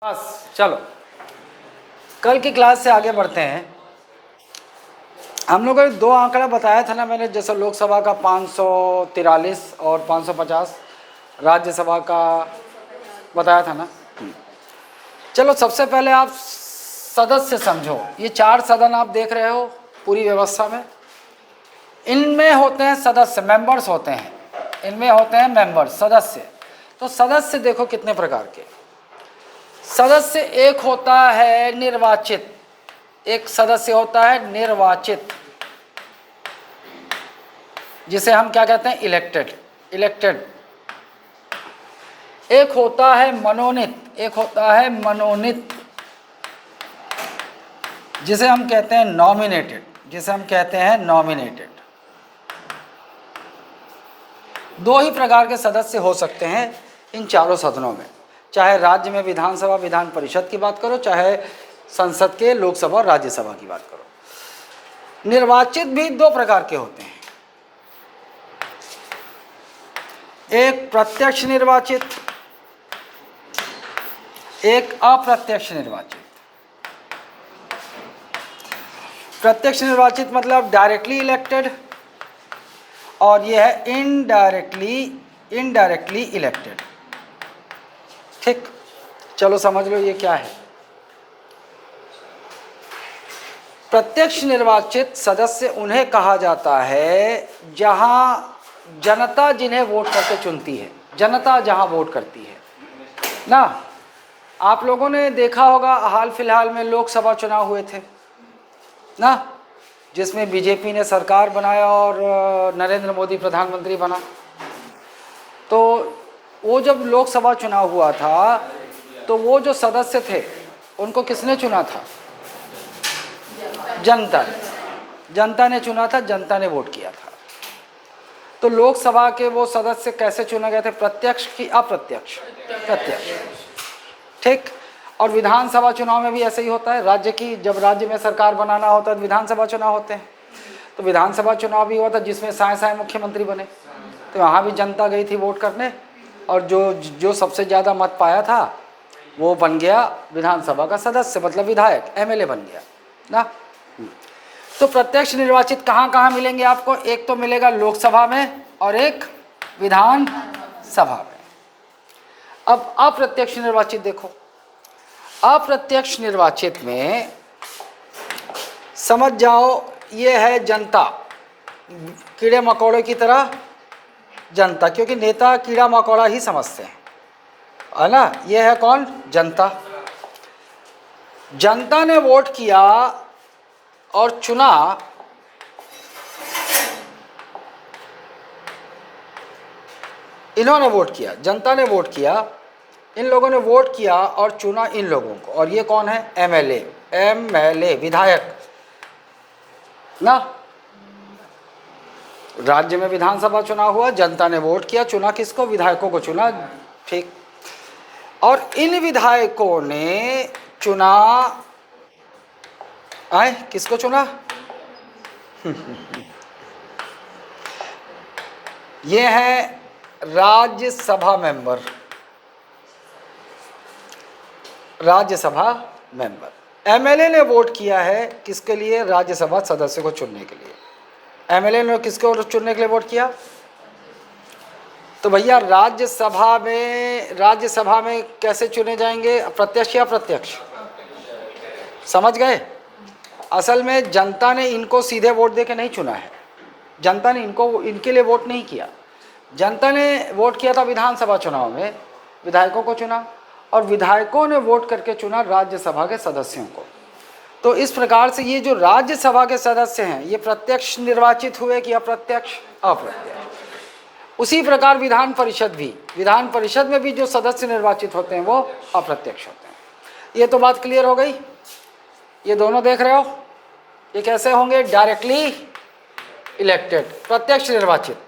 बस चलो, कल की क्लास से आगे बढ़ते हैं। हम लोगों ने दो आंकड़ा बताया था ना मैंने, जैसे लोकसभा का 543 और 550, राज्यसभा का बताया था ना। चलो, सबसे पहले आप सदस्य समझो। ये 4 सदन आप देख रहे हो पूरी व्यवस्था में। इनमें होते हैं सदस्य, मेंबर्स होते हैं। इनमें होते हैं मेंबर्स, सदस्य। तो सदस्य देखो कितने प्रकार के सदस्य। एक होता है निर्वाचित, एक सदस्य होता है निर्वाचित, जिसे हम क्या कहते हैं, इलेक्टेड। एक होता है मनोनीत, एक होता है मनोनीत, जिसे हम कहते हैं नॉमिनेटेड। दो ही प्रकार के सदस्य हो सकते हैं इन चारों सदनों में, चाहे राज्य में विधानसभा विधान परिषद की बात करो, चाहे संसद के लोकसभा और राज्यसभा की बात करो। निर्वाचित भी दो प्रकार के होते हैं, एक प्रत्यक्ष निर्वाचित, एक अप्रत्यक्ष निर्वाचित। प्रत्यक्ष निर्वाचित मतलब डायरेक्टली इलेक्टेड, और यह है इनडायरेक्टली इलेक्टेड। ठीक, चलो समझ लो ये क्या है। प्रत्यक्ष निर्वाचित सदस्य उन्हें कहा जाता है जहां जनता जिन्हें वोट करके चुनती है, जनता जहां वोट करती है ना। आप लोगों ने देखा होगा हाल फिलहाल में लोकसभा चुनाव हुए थे ना, जिसमें बीजेपी ने सरकार बनाया और नरेंद्र मोदी प्रधानमंत्री बना। तो वो जब लोकसभा चुनाव हुआ था तो वो जो सदस्य थे उनको किसने चुना था? जनता ने चुना था, जनता ने वोट किया था। तो लोकसभा के वो सदस्य कैसे चुने गए थे, प्रत्यक्ष की अप्रत्यक्ष? प्रत्यक्ष। ठीक। और विधानसभा चुनाव में भी ऐसे ही होता है। राज्य की, जब राज्य में सरकार बनाना होता है तो विधानसभा चुनाव होते हैं। तो विधानसभा चुनाव भी हुआ था जिसमें साए मुख्यमंत्री बने। तो वहाँ भी जनता गई थी वोट करने, और जो सबसे ज़्यादा मत पाया था वो बन गया विधानसभा का सदस्य, मतलब विधायक, एमएलए बन गया ना। तो प्रत्यक्ष निर्वाचित कहाँ कहाँ मिलेंगे आपको? एक तो मिलेगा लोकसभा में और एक विधानसभा में। अब अप्रत्यक्ष निर्वाचित देखो। अप्रत्यक्ष निर्वाचित में समझ जाओ, ये है जनता, कीड़े मकोड़े की तरह जनता, क्योंकि नेता कीड़ा मकोड़ा ही समझते हैं, है ना। ये है कौन? जनता। जनता ने वोट किया और चुना इन्होंने वोट किया, जनता ने वोट किया, इन लोगों ने वोट किया और चुना इन लोगों को। और ये कौन है? एमएलए, विधायक ना। राज्य में विधानसभा चुनाव हुआ, जनता ने वोट किया, चुना किसको? विधायकों को चुना। ठीक। और इन विधायकों ने चुना, किसको चुना? ये है Rajya Sabha member, Rajya Sabha member. MLA ने वोट किया है किसके लिए? राज्यसभा सदस्य को चुनने के लिए। एमएलए ने किसको चुनने के लिए वोट किया? तो भैया राज्यसभा में कैसे चुने जाएंगे? प्रत्यक्ष या अप्रत्यक्ष? समझ गए? असल में जनता ने इनको सीधे वोट देके नहीं चुना है, जनता ने इनके लिए वोट नहीं किया। जनता ने वोट किया था विधानसभा चुनाव में, विधायकों को चुना, और विधायकों ने वोट करके चुना राज्यसभा के सदस्यों को। तो इस प्रकार से ये जो राज्यसभा के सदस्य हैं ये प्रत्यक्ष निर्वाचित हुए कि अप्रत्यक्ष? अप्रत्यक्ष। उसी प्रकार विधान परिषद में भी जो सदस्य निर्वाचित होते हैं वो अप्रत्यक्ष होते हैं। ये तो बात क्लियर हो गई। ये दोनों देख रहे हो, ये कैसे होंगे? डायरेक्टली इलेक्टेड, प्रत्यक्ष निर्वाचित,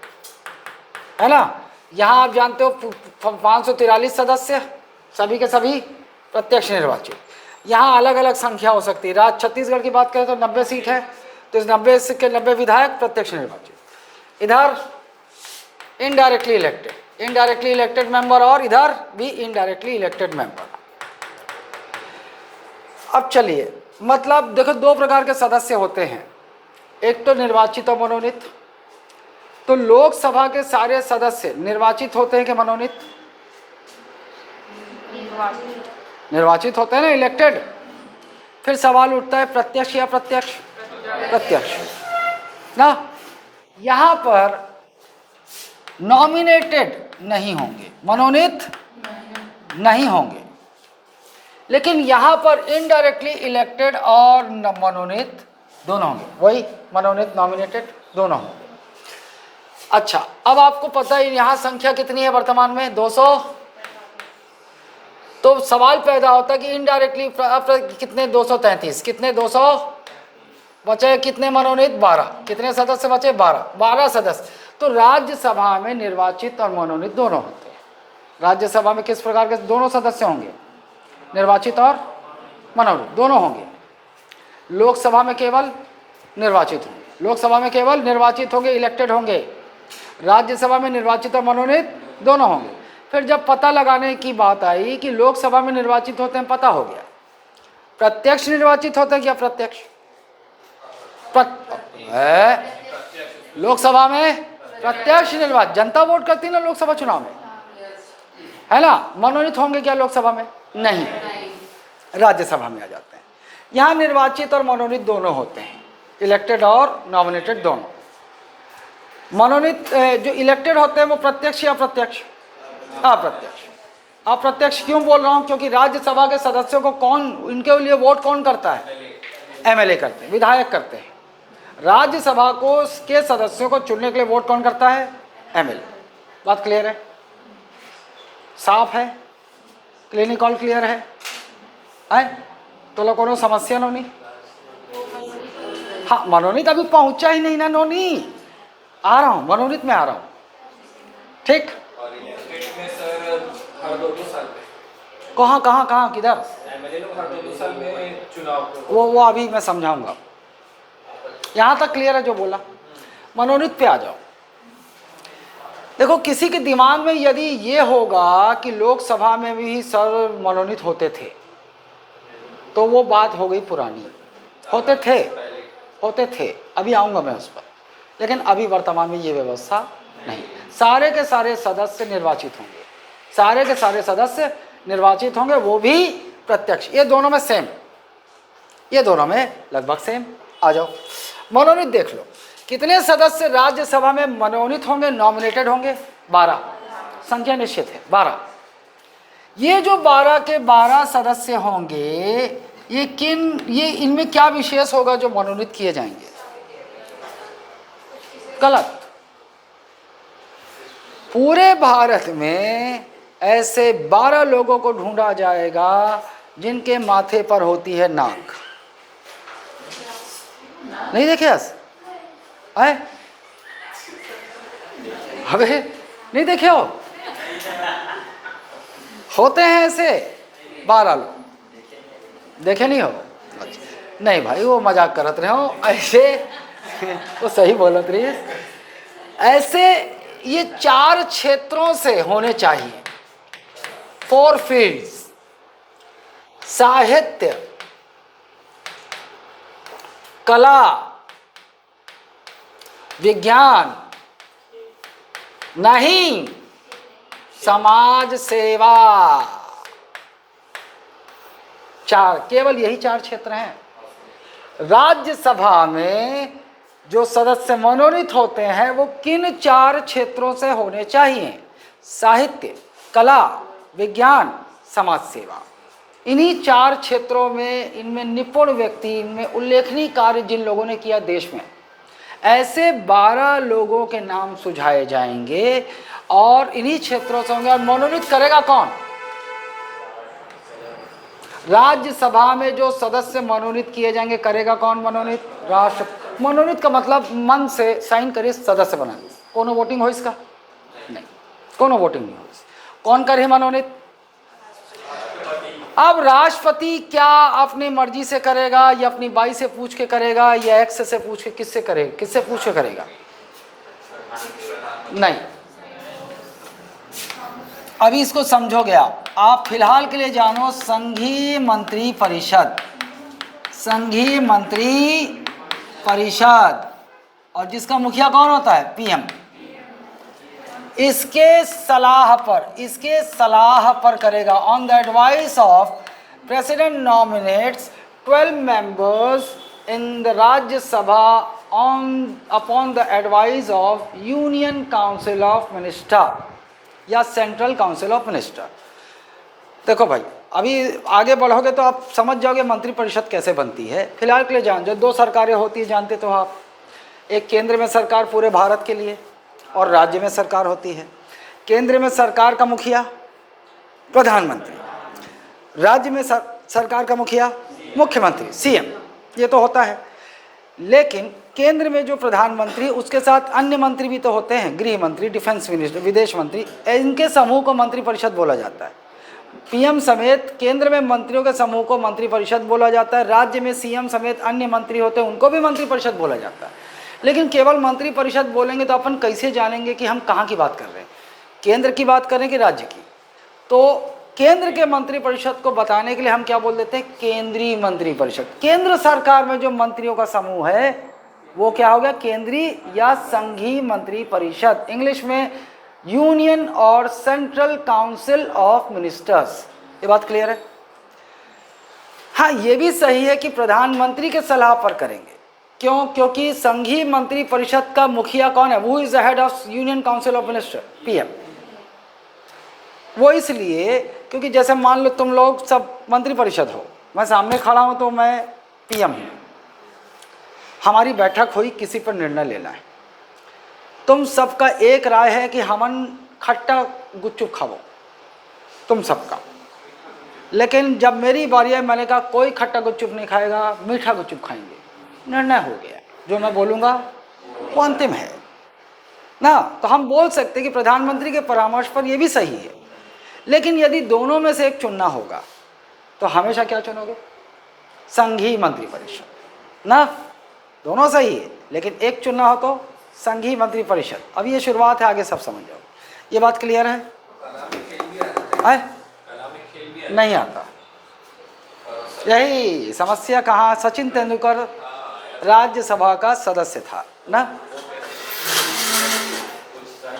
है ना। यहाँ आप जानते हो 543 सदस्य, सभी के सभी प्रत्यक्ष निर्वाचित। यहाँ अलग अलग संख्या हो सकती है। छत्तीसगढ़ की बात करें तो 90 सीट है, तो इस 90 के 90 विधायक प्रत्यक्ष निर्वाचित। इधर इनडायरेक्टली इलेक्टेड मेंबर, और इधर भी इनडायरेक्टली इलेक्टेड मेंबर। अब चलिए, मतलब देखो दो प्रकार के सदस्य होते हैं, एक तो निर्वाचित और मनोनीत। तो लोकसभा के सारे सदस्य निर्वाचित होते हैं कि मनोनीत? निर्वाचित होते हैं ना, इलेक्टेड। फिर सवाल उठता है प्रत्यक्ष या प्रत्यक्ष? प्रत्यक्ष ना। यहां पर नॉमिनेटेड नहीं होंगे, मनोनीत नहीं होंगे, लेकिन यहां पर इनडायरेक्टली इलेक्टेड और मनोनीत दोनों होंगे। वही मनोनीत नॉमिनेटेड दोनों होंगे। अच्छा, अब आपको पता है यहां संख्या कितनी है वर्तमान में? 200। तो सवाल पैदा होता है कि इनडायरेक्टली कितने? 233। कितने? 200 बचे। कितने मनोनीत? 12। कितने सदस्य बचे? 12 सदस्य। तो राज्यसभा में निर्वाचित और मनोनीत दोनों होते हैं। राज्यसभा में किस प्रकार के दोनों सदस्य होंगे? निर्वाचित और मनोनीत दोनों होंगे। लोकसभा में केवल निर्वाचित होंगे। लोकसभा में केवल निर्वाचित होंगे, इलेक्टेड होंगे। राज्यसभा में निर्वाचित और मनोनीत दोनों होंगे। फिर जब पता लगाने की बात आई कि लोकसभा में निर्वाचित होते हैं, पता हो गया प्रत्यक्ष निर्वाचित होते हैं क्या? प्रत्यक्ष लोकसभा में प्रत्यक्ष निर्वाचित, जनता वोट करती है ना लोकसभा चुनाव में, है ना। मनोनीत होंगे क्या लोकसभा में? नहीं, राज्यसभा में आ जाते हैं। यहाँ निर्वाचित और मनोनीत दोनों होते हैं, इलेक्टेड और नॉमिनेटेड दोनों। मनोनीत जो इलेक्टेड होते हैं वो प्रत्यक्ष या अप्रत्यक्ष? अप्रत्यक्ष। अप्रत्यक्ष क्यों बोल रहा हूँ? क्योंकि राज्यसभा के सदस्यों को कौन, इनके लिए वोट कौन करता है? एमएलए करते हैं, विधायक करते हैं। राज्यसभा को के सदस्यों को चुनने के लिए वोट कौन करता है? एमएलए। बात क्लियर है? साफ है? क्लिनिकल क्लियर है? तो लोग कोनो समस्या नोनी? हाँ, मनोनीत अभी पहुंचा ही नहीं ना नोनी। आ रहा हूं, मनोनीत में आ रहा हूं। ठीक, कहाँ कहाँ कहाँ किधर? वो अभी मैं समझाऊंगा। यहां तक क्लियर है जो बोला? मनोनीत पे आ जाओ। देखो, किसी के दिमाग में यदि ये होगा कि लोकसभा में भी सर मनोनीत होते थे, तो वो बात हो गई पुरानी। होते थे, अभी आऊंगा मैं उस पर, लेकिन अभी वर्तमान में ये व्यवस्था नहीं। सारे के सारे सदस्य निर्वाचित होंगे, सारे के सारे सदस्य निर्वाचित होंगे, वो भी प्रत्यक्ष। ये दोनों में सेम, ये दोनों में लगभग सेम। आ जाओ, मनोनीत देख लो। कितने सदस्य राज्यसभा में मनोनीत होंगे, नॉमिनेटेड होंगे? 12। संख्या निश्चित है 12। ये जो 12 के 12 सदस्य होंगे, ये इनमें क्या विशेष होगा जो मनोनीत किए जाएंगे? गलत। पूरे भारत में ऐसे 12 लोगों को ढूंढा जाएगा जिनके माथे पर होती है नाक। नहीं देखे आए? अबे नहीं देखे हो? होते हैं ऐसे 12 लोग, देखे नहीं हो? अच्छा, नहीं भाई वो मजाक करत रहे हो ऐसे तो सही बोलत रही है। ऐसे ये 4 क्षेत्रों से होने चाहिए। 4 फील्ड्स: साहित्य, कला, विज्ञान, नहीं समाज सेवा। 4, केवल यही 4 क्षेत्र हैं। राज्यसभा में जो सदस्य मनोनीत होते हैं वो किन 4 क्षेत्रों से होने चाहिए? साहित्य, कला, विज्ञान, समाज सेवा। इन्हीं 4 क्षेत्रों में, इनमें निपुण व्यक्ति, इनमें उल्लेखनीय कार्य जिन लोगों ने किया देश में, ऐसे 12 लोगों के नाम सुझाए जाएंगे और इन्हीं क्षेत्रों से होंगे। और मनोनीत करेगा कौन? राज्यसभा में जो सदस्य मनोनीत किए जाएंगे, करेगा कौन मनोनीत? राष्ट्र। मनोनीत का मतलब मन से साइन करिए, सदस्य बना। कोनो वोटिंग हो इसका? नहीं, कोनो वोटिंग नहीं हो। कौन करे मनोनीत? अब राष्ट्रपति क्या अपनी मर्जी से करेगा, या अपनी बाई से पूछ के करेगा, या एक्स से पूछ के, किससे करेगा? किससे पूछ के करेगा? नहीं। अभी इसको समझोगे आप फिलहाल के लिए जानो संघीय मंत्री परिषद। संघीय मंत्री परिषद, और जिसका मुखिया कौन होता है? पीएम। इसके सलाह पर करेगा। On the advice of president nominates 12 members in the Rajya Sabha upon the advice of union council of minister या सेंट्रल काउंसिल ऑफ मिनिस्टर। देखो भाई, अभी आगे बढ़ोगे तो आप समझ जाओगे मंत्रिपरिषद कैसे बनती है। फिलहाल के लिए जान जो 2 सरकारें होती है, जानते तो आप, एक केंद्र में सरकार पूरे भारत के लिए और राज्य में सरकार होती है। केंद्र में सरकार का मुखिया प्रधानमंत्री, राज्य में सरकार का मुखिया मुख्यमंत्री सीएम, ये तो होता है। लेकिन केंद्र में जो प्रधानमंत्री, उसके साथ अन्य मंत्री भी तो होते हैं, गृह मंत्री, डिफेंस मिनिस्टर, विदेश मंत्री, इनके समूह को मंत्रिपरिषद बोला जाता है। पीएम समेत केंद्र में मंत्रियों के समूह को मंत्रिपरिषद बोला जाता है। राज्य में सीएम समेत अन्य मंत्री होते हैं, उनको भी मंत्रिपरिषद बोला जाता है। लेकिन केवल मंत्रिपरिषद बोलेंगे तो अपन कैसे जानेंगे कि हम कहाँ की बात कर रहे हैं, केंद्र की बात कर रहे हैं कि राज्य की? तो केंद्र के मंत्रिपरिषद को बताने के लिए हम क्या बोल देते हैं? केंद्रीय मंत्रिपरिषद। केंद्र सरकार में जो मंत्रियों का समूह है वो क्या हो गया? केंद्रीय या संघीय मंत्रिपरिषद, इंग्लिश में यूनियन और सेंट्रल काउंसिल ऑफ मिनिस्टर्स। ये बात क्लियर है? हाँ, ये भी सही है कि प्रधानमंत्री के सलाह पर करेंगे। क्यों? क्योंकि संघीय मंत्रिपरिषद का मुखिया कौन है? वो is the head of union council of minister, PM. वो इसलिए क्योंकि जैसे मान लो तुम लोग सब मंत्रिपरिषद हो, मैं सामने खड़ा हूं तो मैं पीएम हूं, हमारी बैठक हुई, किसी पर निर्णय लेना है, तुम सबका एक राय है कि हमन खट्टा गुपचुप खाओ, तुम सबका। लेकिन जब मेरी बारी है, मैंने कहा कोई खट्टा गुपचुप नहीं खाएगा, मीठा गुपचुप खाएंगे। निर्णय हो गया, जो मैं बोलूँगा वो अंतिम है ना। तो हम बोल सकते हैं कि प्रधानमंत्री के परामर्श पर ये भी सही है। लेकिन यदि दोनों में से एक चुनना होगा तो हमेशा क्या चुनोगे? संघीय मंत्रिपरिषद ना। दोनों सही है, लेकिन एक चुनना हो तो संघीय मंत्रिपरिषद। अब ये शुरुआत है, आगे सब समझ जाओ। ये बात क्लियर है? नहीं आता। यही समस्या। कहाँ? सचिन तेंदुलकर राज्यसभा का सदस्य था ना।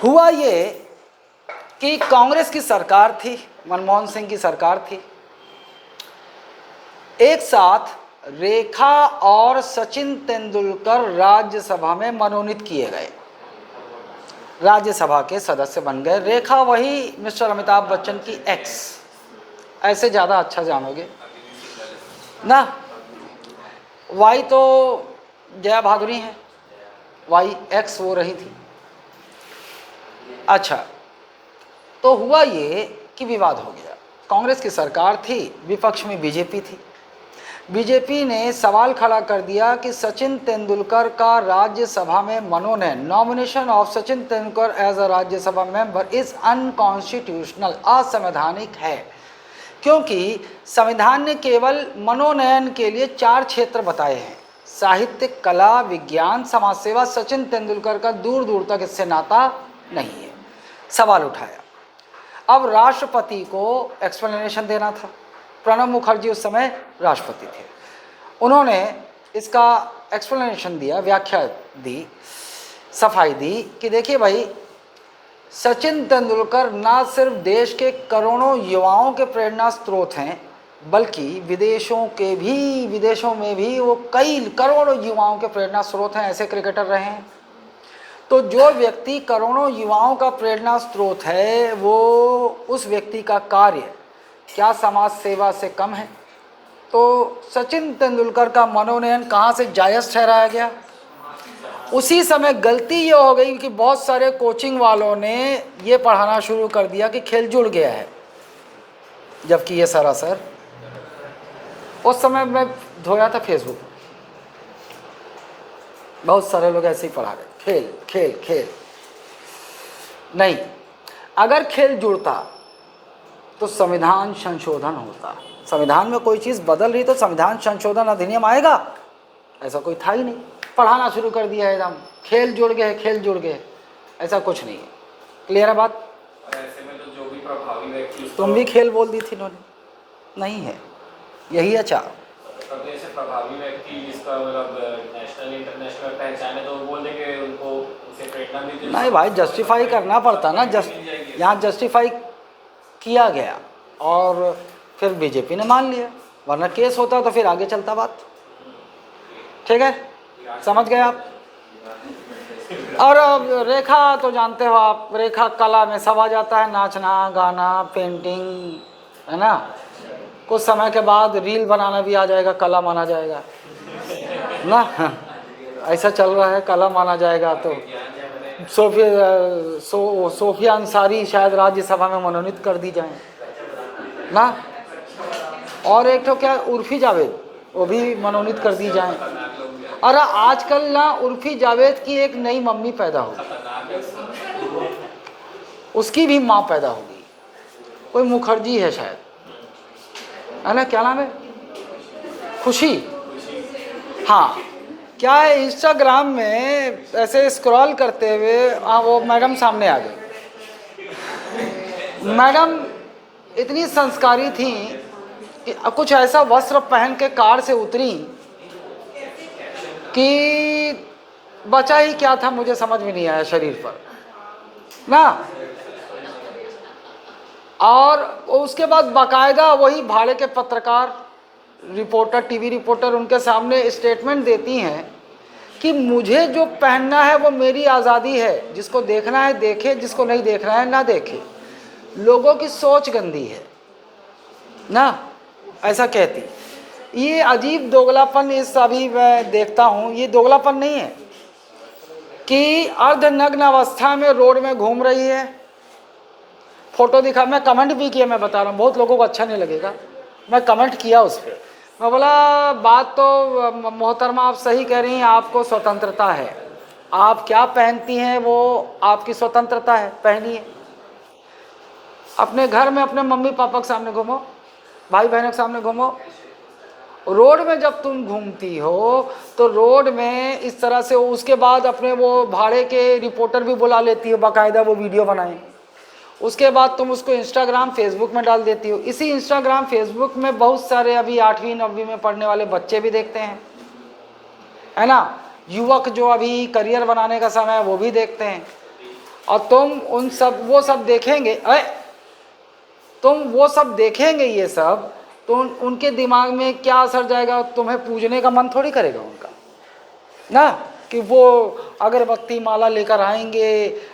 हुआ ये कि कांग्रेस की सरकार थी, मनमोहन सिंह की सरकार थी। एक साथ रेखा और सचिन तेंदुलकर राज्यसभा में मनोनीत किए गए, राज्यसभा के सदस्य बन गए। रेखा वही मिस्टर अमिताभ बच्चन की एक्स, ऐसे ज़्यादा अच्छा जानोगे ना। वाई तो जया भादुरी हैं, वाई एक्स वो रही थी। अच्छा, तो हुआ ये कि विवाद हो गया। कांग्रेस की सरकार थी, विपक्ष में बीजेपी थी। बीजेपी ने सवाल खड़ा कर दिया कि सचिन तेंदुलकर का राज्यसभा में मनोनयन, nomination of Sachin Tendulkar as a Rajya Sabha member is unconstitutional, असंवैधानिक है। क्योंकि संविधान ने केवल मनोनयन के लिए 4 क्षेत्र बताए हैं, साहित्य, कला, विज्ञान, समाज सेवा। सचिन तेंदुलकर का दूर दूर तक इससे नाता नहीं है। सवाल उठाया। अब राष्ट्रपति को एक्सप्लेनेशन देना था। प्रणब मुखर्जी उस समय राष्ट्रपति थे। उन्होंने इसका एक्सप्लेनेशन दिया, व्याख्या दी, सफाई दी कि देखिए भाई, सचिन तेंदुलकर ना सिर्फ देश के करोड़ों युवाओं के प्रेरणा स्रोत हैं, बल्कि विदेशों में भी वो कई करोड़ों युवाओं के प्रेरणा स्रोत हैं। ऐसे क्रिकेटर रहे हैं। तो जो व्यक्ति करोड़ों युवाओं का प्रेरणा स्रोत है, वो उस व्यक्ति का कार्य क्या समाज सेवा से कम है? तो सचिन तेंदुलकर का मनोनयन कहाँ से जायज़ ठहराया गया? उसी समय गलती ये हो गई कि बहुत सारे कोचिंग वालों ने ये पढ़ाना शुरू कर दिया कि खेल जुड़ गया है, जबकि ये सरासर। उस समय मैं धोया था फेसबुक, बहुत सारे लोग ऐसे ही पढ़ा रहे, खेल खेल खेल। नहीं, अगर खेल जुड़ता तो संविधान संशोधन होता। संविधान में कोई चीज़ बदल रही तो संविधान संशोधन अधिनियम आएगा, ऐसा कोई था ही नहीं। पढ़ाना शुरू कर दिया एकदम, खेल जुड़ गए, खेल जुड़ गए, ऐसा कुछ नहीं है। क्लियर है बात? ऐसे में तो जो भी प्रभावी व्यक्ति, तुम भी खेल बोल दी थी इन्होंने, नहीं है, यही अच्छा। तो ऐसे प्रभावी व्यक्ति जिसका मतलब नेशनल इंटरनेशनल पहचान है तो वो बोल देंगे उनको उसे प्रेरणा मिलती है। नहीं भाई, जस्टिफाई करना पड़ता ना, यहाँ जस्टिफाई किया गया और फिर बीजेपी ने मान लिया, वरना केस होता तो फिर आगे चलता बात। ठीक है, समझ गए आप। और अब रेखा तो जानते हो आप, रेखा कला में सब आ जाता है, नाचना गाना पेंटिंग, है ना। कुछ समय के बाद रील बनाना भी आ जाएगा, कला माना जाएगा ना। ऐसा चल रहा है, कला माना जाएगा। तो सोफिया अंसारी शायद राज्यसभा में मनोनीत कर दी जाए ना। और एक तो क्या, उर्फी जावेद, वो भी मनोनीत कर दी जाए। और आजकल ना उर्फी जावेद की एक नई मम्मी पैदा होगी, उसकी भी माँ पैदा होगी, कोई मुखर्जी है शायद, है ना। क्या नाम है? खुशी। हाँ, क्या है, इंस्टाग्राम में ऐसे स्क्रॉल करते हुए वो मैडम सामने आ गई। मैडम इतनी संस्कारी थी कि कुछ ऐसा वस्त्र पहन के कार से उतरी कि बचा ही क्या था मुझे समझ में नहीं आया शरीर पर ना। और उसके बाद बाकायदा वही भाड़े के पत्रकार, रिपोर्टर, टीवी रिपोर्टर उनके सामने स्टेटमेंट देती हैं कि मुझे जो पहनना है वो मेरी आज़ादी है, जिसको देखना है देखे, जिसको नहीं देखना है ना देखे, लोगों की सोच गंदी है ना, ऐसा कहती। ये अजीब दोगलापन इस अभी मैं देखता हूँ, ये दोगलापन नहीं है कि अर्धनग्न अवस्था में रोड में घूम रही है, फोटो दिखा, मैं कमेंट भी किया, मैं बता रहा हूँ, बहुत लोगों को अच्छा नहीं लगेगा, मैं कमेंट किया उस पर। मैं बोला बात तो मोहतरमा आप सही कह रही हैं, आपको स्वतंत्रता है, आप क्या पहनती हैं वो आपकी स्वतंत्रता है, पहनिए। अपने घर में अपने मम्मी पापा के सामने घूमो, भाई बहनों के सामने घूमो। रोड में जब तुम घूमती हो तो रोड में इस तरह से, उसके बाद अपने वो भाड़े के रिपोर्टर भी बुला लेती हो, बाकायदा वो वीडियो बनाएं, उसके बाद तुम उसको इंस्टाग्राम फेसबुक में डाल देती हो। इसी इंस्टाग्राम फेसबुक में बहुत सारे अभी 8वीं 9वीं में पढ़ने वाले बच्चे भी देखते हैं, है ना, युवक जो अभी करियर बनाने का समय है वो भी देखते हैं। और तुम उन सब, वो सब देखेंगे, तुम वो सब देखेंगे ये सब, तो उनके दिमाग में क्या असर जाएगा, तुम्हें पूजने का मन थोड़ी करेगा उनका ना, कि वो अगरबत्ती माला लेकर आएंगे,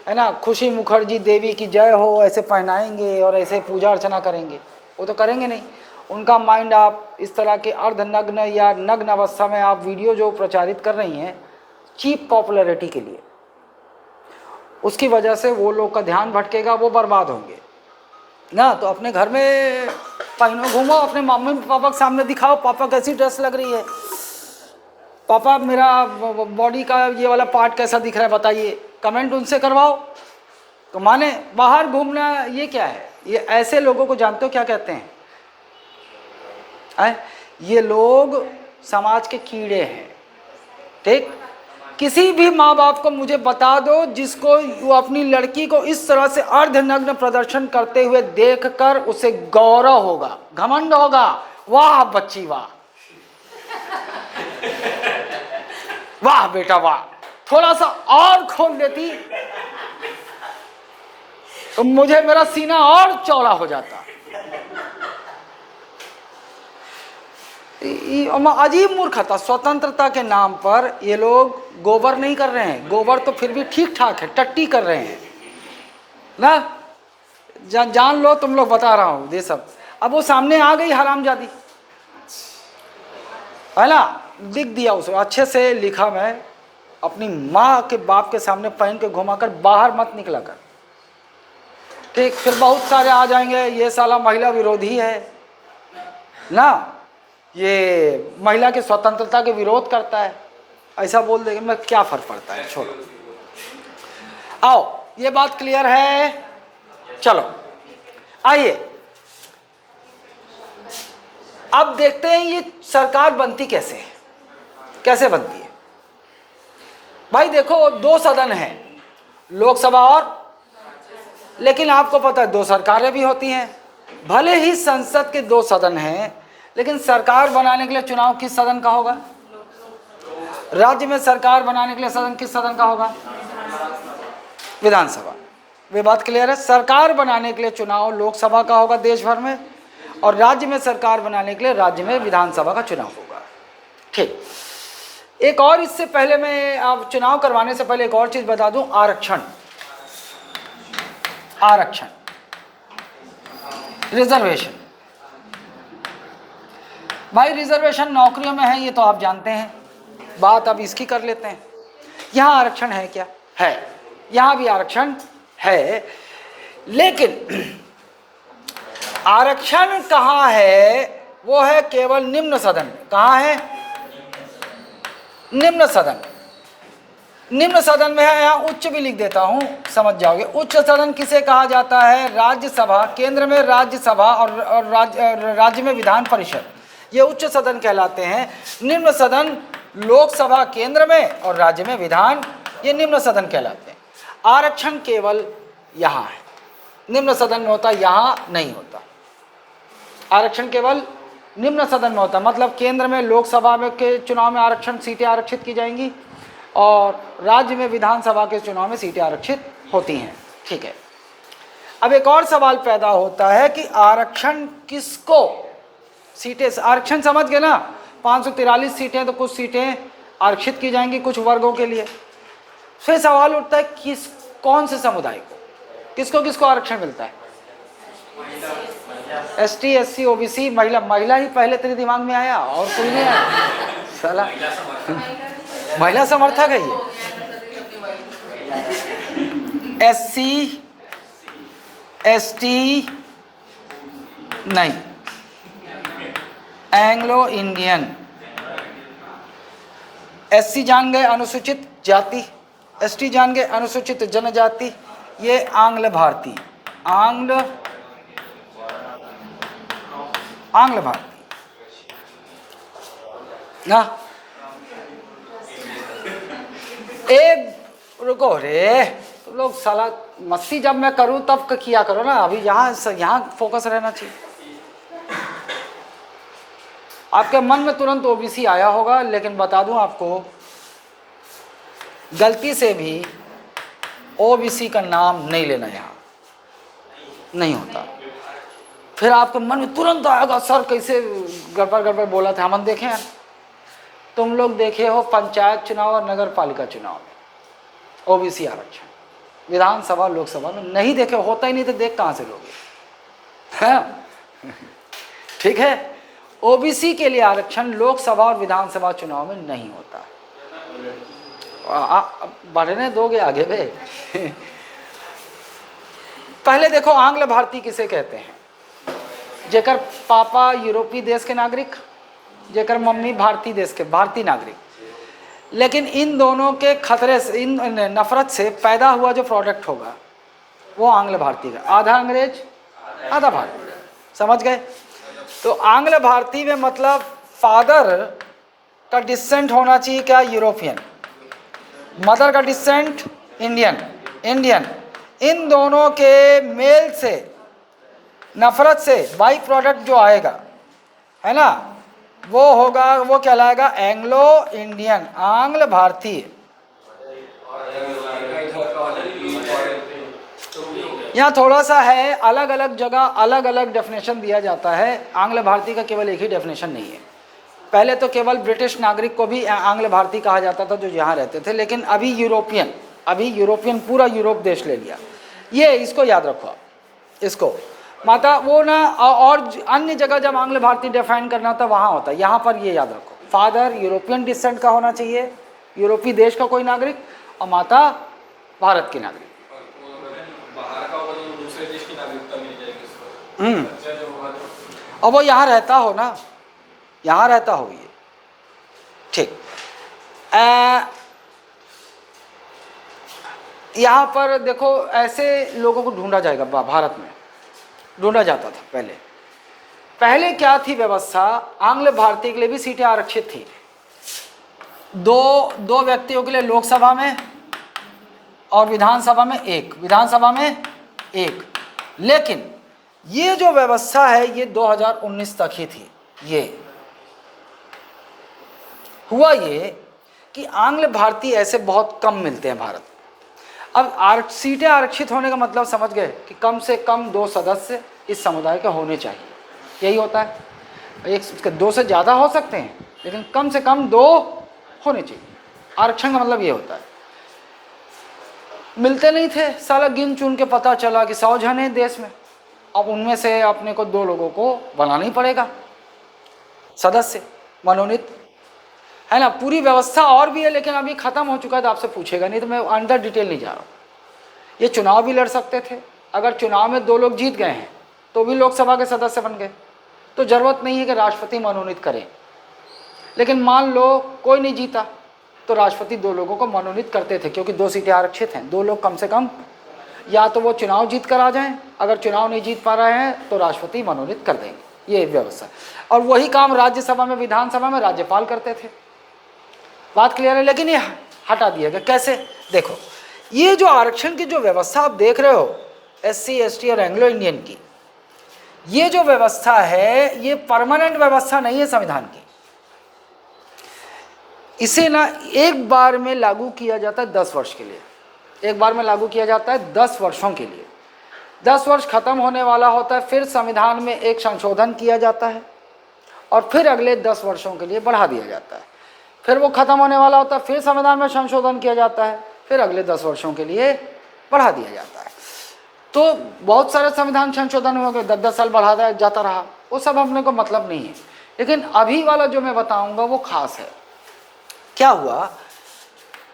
है ना, खुशी मुखर्जी देवी की जय हो ऐसे पहनाएंगे और ऐसे पूजा अर्चना करेंगे, वो तो करेंगे नहीं। उनका माइंड आप इस तरह के अर्धनग्न या नग्न अवस्था में आप वीडियो जो प्रचारित कर रही हैं चीप पॉपुलैरिटी के लिए, उसकी वजह से वो लोग का ध्यान भटकेगा, वो बर्बाद होंगे ना। तो अपने घर में पहनो, घूमो, अपने मम्मी पापा के सामने दिखाओ, पापा कैसी ड्रेस लग रही है, पापा मेरा बॉडी का ये वाला पार्ट कैसा दिख रहा है बताइए, कमेंट उनसे करवाओ तो माने। बाहर घूमना ये क्या है, ये ऐसे लोगों को जानते हो क्या कहते हैं? ये लोग समाज के कीड़े हैं। ठीक, किसी भी माँ बाप को मुझे बता दो जिसको वो अपनी लड़की को इस तरह से अर्धनग्न प्रदर्शन करते हुए देखकर उसे गौरव होगा, घमंड होगा, वाह बच्ची वाह, वाह बेटा वाह, थोड़ा सा और खोल देती तो मुझे मेरा सीना और चौड़ा हो जाता। अजीब मूर्खता, स्वतंत्रता के नाम पर ये लोग गोबर नहीं कर रहे हैं, गोबर तो फिर भी ठीक ठाक है, टट्टी कर रहे हैं ना। जान लो तुम लोग, बता रहा हूँ ये सब। अब वो सामने आ गई हरामजादी, है ना, लिख दिया उसे अच्छे से, लिखा मैं अपनी माँ के बाप के सामने पहन के घुमाकर बाहर मत निकला कर। ठीक, फिर बहुत सारे आ जाएंगे, ये साला महिला विरोधी है ना, ये महिला की स्वतंत्रता के विरोध करता है, ऐसा बोल देंगे, मैं क्या फर्क पड़ता है, छोड़ो। आओ, ये बात क्लियर है। चलो आइए अब देखते हैं ये सरकार बनती कैसे है, कैसे बनती है। भाई देखो, दो सदन हैं, लोकसभा और, लेकिन आपको पता है दो सरकारें भी होती हैं। भले ही संसद के दो सदन हैं, लेकिन सरकार बनाने के लिए चुनाव किस सदन का होगा? राज्य में सरकार बनाने के लिए सदन किस सदन का होगा? विधानसभा। वे बात क्लियर है? सरकार बनाने के लिए चुनाव लोकसभा का होगा देश भर में, और राज्य में सरकार बनाने के लिए राज्य में विधानसभा का चुनाव होगा। ठीक, एक और इससे पहले मैं आप चुनाव करवाने से पहले एक और चीज बता दूं, आरक्षण। आरक्षण, रिजर्वेशन। भाई रिजर्वेशन नौकरियों में है, ये तो आप जानते हैं। बात अब इसकी कर लेते हैं, यहां आरक्षण है क्या? है, यहां भी आरक्षण है, लेकिन आरक्षण कहां है? वो है केवल निम्न सदन में। कहां है? निम्न सदन। निम्न सदन में है, यहां उच्च भी लिख देता हूं, समझ जाओगे। उच्च सदन किसे कहा जाता है? राज्यसभा, केंद्र में राज्यसभा और राज्य में विधान परिषद, ये उच्च सदन कहलाते हैं। निम्न सदन लोकसभा केंद्र में और राज्य में विधान, ये निम्न सदन कहलाते हैं। आरक्षण केवल यहां है, निम्न सदन में होता, यहां नहीं होता। आरक्षण केवल निम्न सदन में होता, मतलब केंद्र में लोकसभा में के चुनाव में आरक्षण सीटें आरक्षित की जाएंगी और राज्य में विधानसभा के चुनाव में सीटें आरक्षित होती हैं। ठीक है, अब एक और सवाल पैदा होता है कि आरक्षण किसको सीटें, आरक्षण समझ गए ना? 543 सीटें, तो कुछ सीटें आरक्षित की जाएंगी कुछ वर्गों के लिए। फिर सवाल उठता है किस, कौन से समुदाय को, किसको किसको आरक्षण मिलता है? एसटी, एससी, ओबीसी, महिला। महिला ही पहले तेरे दिमाग में आया और कोई नहीं आया साला। महिला समर्थक है ये। एससी, एसटी नहीं, एंग्लो इंडियन। एससी जान गए अनुसूचित जाति, एसटी जान गए अनुसूचित जनजाति, ये आंग्ल भारतीय, आंग्ल भारतीय ना। एक रुको रे, तुम लोग साला मस्ती जब मैं करूं तब किया करो ना, अभी यहाँ फोकस रहना चाहिए। आपके मन में तुरंत ओबीसी आया होगा, लेकिन बता दूं आपको, गलती से भी ओबीसी का नाम नहीं लेना, यहाँ नहीं होता। फिर आपके मन में तुरंत आएगा सर कैसे गड़बड़ बोला था। हम देखे हैं, तुम लोग देखे हो पंचायत चुनाव और नगर पालिका चुनाव में ओबीसी आरक्षण, विधानसभा लोकसभा में नहीं देखे, होता ही नहीं तो देख कहाँ से लोगे? हाँ ठीक है, ओबीसी के लिए आरक्षण लोकसभा और विधानसभा चुनाव में नहीं होता। बढ़ने दोगे आगे बे? पहले देखो, आंग्ल भारतीय किसे कहते हैं? जेकर पापा यूरोपीय देश के नागरिक, जेकर मम्मी भारतीय देश के, भारतीय नागरिक। लेकिन इन दोनों के खतरे से, इन नफरत से पैदा हुआ जो प्रोडक्ट होगा वो आंग्ल भारतीय का, आधा अंग्रेज आधा भारतीय। समझ गए? तो आंग्ल भारतीय में मतलब फादर का डिसेंट होना चाहिए क्या? यूरोपियन। मदर का डिसेंट इंडियन। इन दोनों के मेल से, नफरत से बाई प्रोडक्ट जो आएगा है ना, वो होगा, वो कहलाएगा एंग्लो इंडियन, आंग्ल भारतीय। यहाँ थोड़ा सा है, अलग अलग जगह अलग अलग डेफिनेशन दिया जाता है। आंग्ल भारतीय का केवल एक ही डेफिनेशन नहीं है। पहले तो केवल ब्रिटिश नागरिक को भी आंग्ल भारतीय कहा जाता था जो यहाँ रहते थे, लेकिन अभी यूरोपियन पूरा यूरोप देश ले लिया। ये इसको याद रखो, इसको माता वो ना, और अन्य जगह जब आंग्ल भारतीय डिफाइन करना होता वहाँ होता है, यहाँ पर ये याद रखो, फादर यूरोपियन डिसेंट का होना चाहिए, यूरोपीय देश का कोई नागरिक, और माता भारत की नागरिक। और वो यहाँ रहता हो ना, यहाँ रहता हो ये। ठीक, यहाँ पर देखो ऐसे लोगों को ढूंढा जाएगा, भारत में ढूंढा जाता था पहले क्या थी व्यवस्था? आंग्ल भारतीय के लिए भी सीटें आरक्षित थी, दो व्यक्तियों के लिए लोकसभा में और विधानसभा में एक। लेकिन ये जो व्यवस्था है ये 2019 तक ही थी। ये हुआ ये कि आंग्ल भारतीय ऐसे बहुत कम मिलते हैं भारत। अब सीटें आरक्षित होने का मतलब समझ गए कि कम से कम 2 सदस्य इस समुदाय के होने चाहिए, यही होता है। एक 2 से ज़्यादा हो सकते हैं लेकिन कम से कम 2 होने चाहिए। आरक्षण का मतलब ये होता है। मिलते नहीं थे, साला गिन चुन के पता चला कि 100 जन हैं देश में, अब उनमें से अपने को 2 लोगों को बनाना ही पड़ेगा सदस्य मनोनीत, है ना। पूरी व्यवस्था और भी है लेकिन अभी ख़त्म हो चुका है तो आपसे पूछेगा नहीं, तो मैं अंदर डिटेल नहीं जा रहा हूँ। ये चुनाव भी लड़ सकते थे, अगर चुनाव में 2 लोग जीत गए हैं तो भी लोकसभा के सदस्य बन गए, तो ज़रूरत नहीं है कि राष्ट्रपति मनोनीत करें। लेकिन मान लो कोई नहीं जीता तो राष्ट्रपति 2 लोगों को मनोनीत करते थे, क्योंकि 2 सीटें आरक्षित हैं, 2 लोग कम से कम या तो वो चुनाव जीत कर आ जाएं, अगर चुनाव नहीं जीत पा रहे हैं तो राष्ट्रपति मनोनीत कर देंगे, ये व्यवस्था। और वही काम राज्यसभा में, विधानसभा में राज्यपाल करते थे। बात क्लियर है। लेकिन ये हटा दिया गया, कैसे? देखो, ये जो आरक्षण की जो व्यवस्था आप देख रहे हो SC ST और एंग्लो इंडियन की, ये जो व्यवस्था है ये परमानेंट व्यवस्था नहीं है संविधान की। इसे ना एक बार में लागू किया जाता है 10 वर्ष के लिए, एक बार में लागू किया जाता है 10 वर्षों के लिए। 10 वर्ष खत्म होने वाला होता है, फिर संविधान में एक संशोधन किया जाता है और फिर अगले 10 वर्षों के लिए बढ़ा दिया जाता है। फिर वो खत्म होने वाला होता है, फिर संविधान में संशोधन किया जाता है, फिर अगले 10 वर्षों के लिए बढ़ा दिया जाता है। तो बहुत सारे संविधान संशोधन हो गए, 10-10 साल बढ़ा दिया जाता रहा, वो सब अपने को मतलब नहीं है। लेकिन अभी वाला जो मैं बताऊंगा वो खास है। क्या हुआ?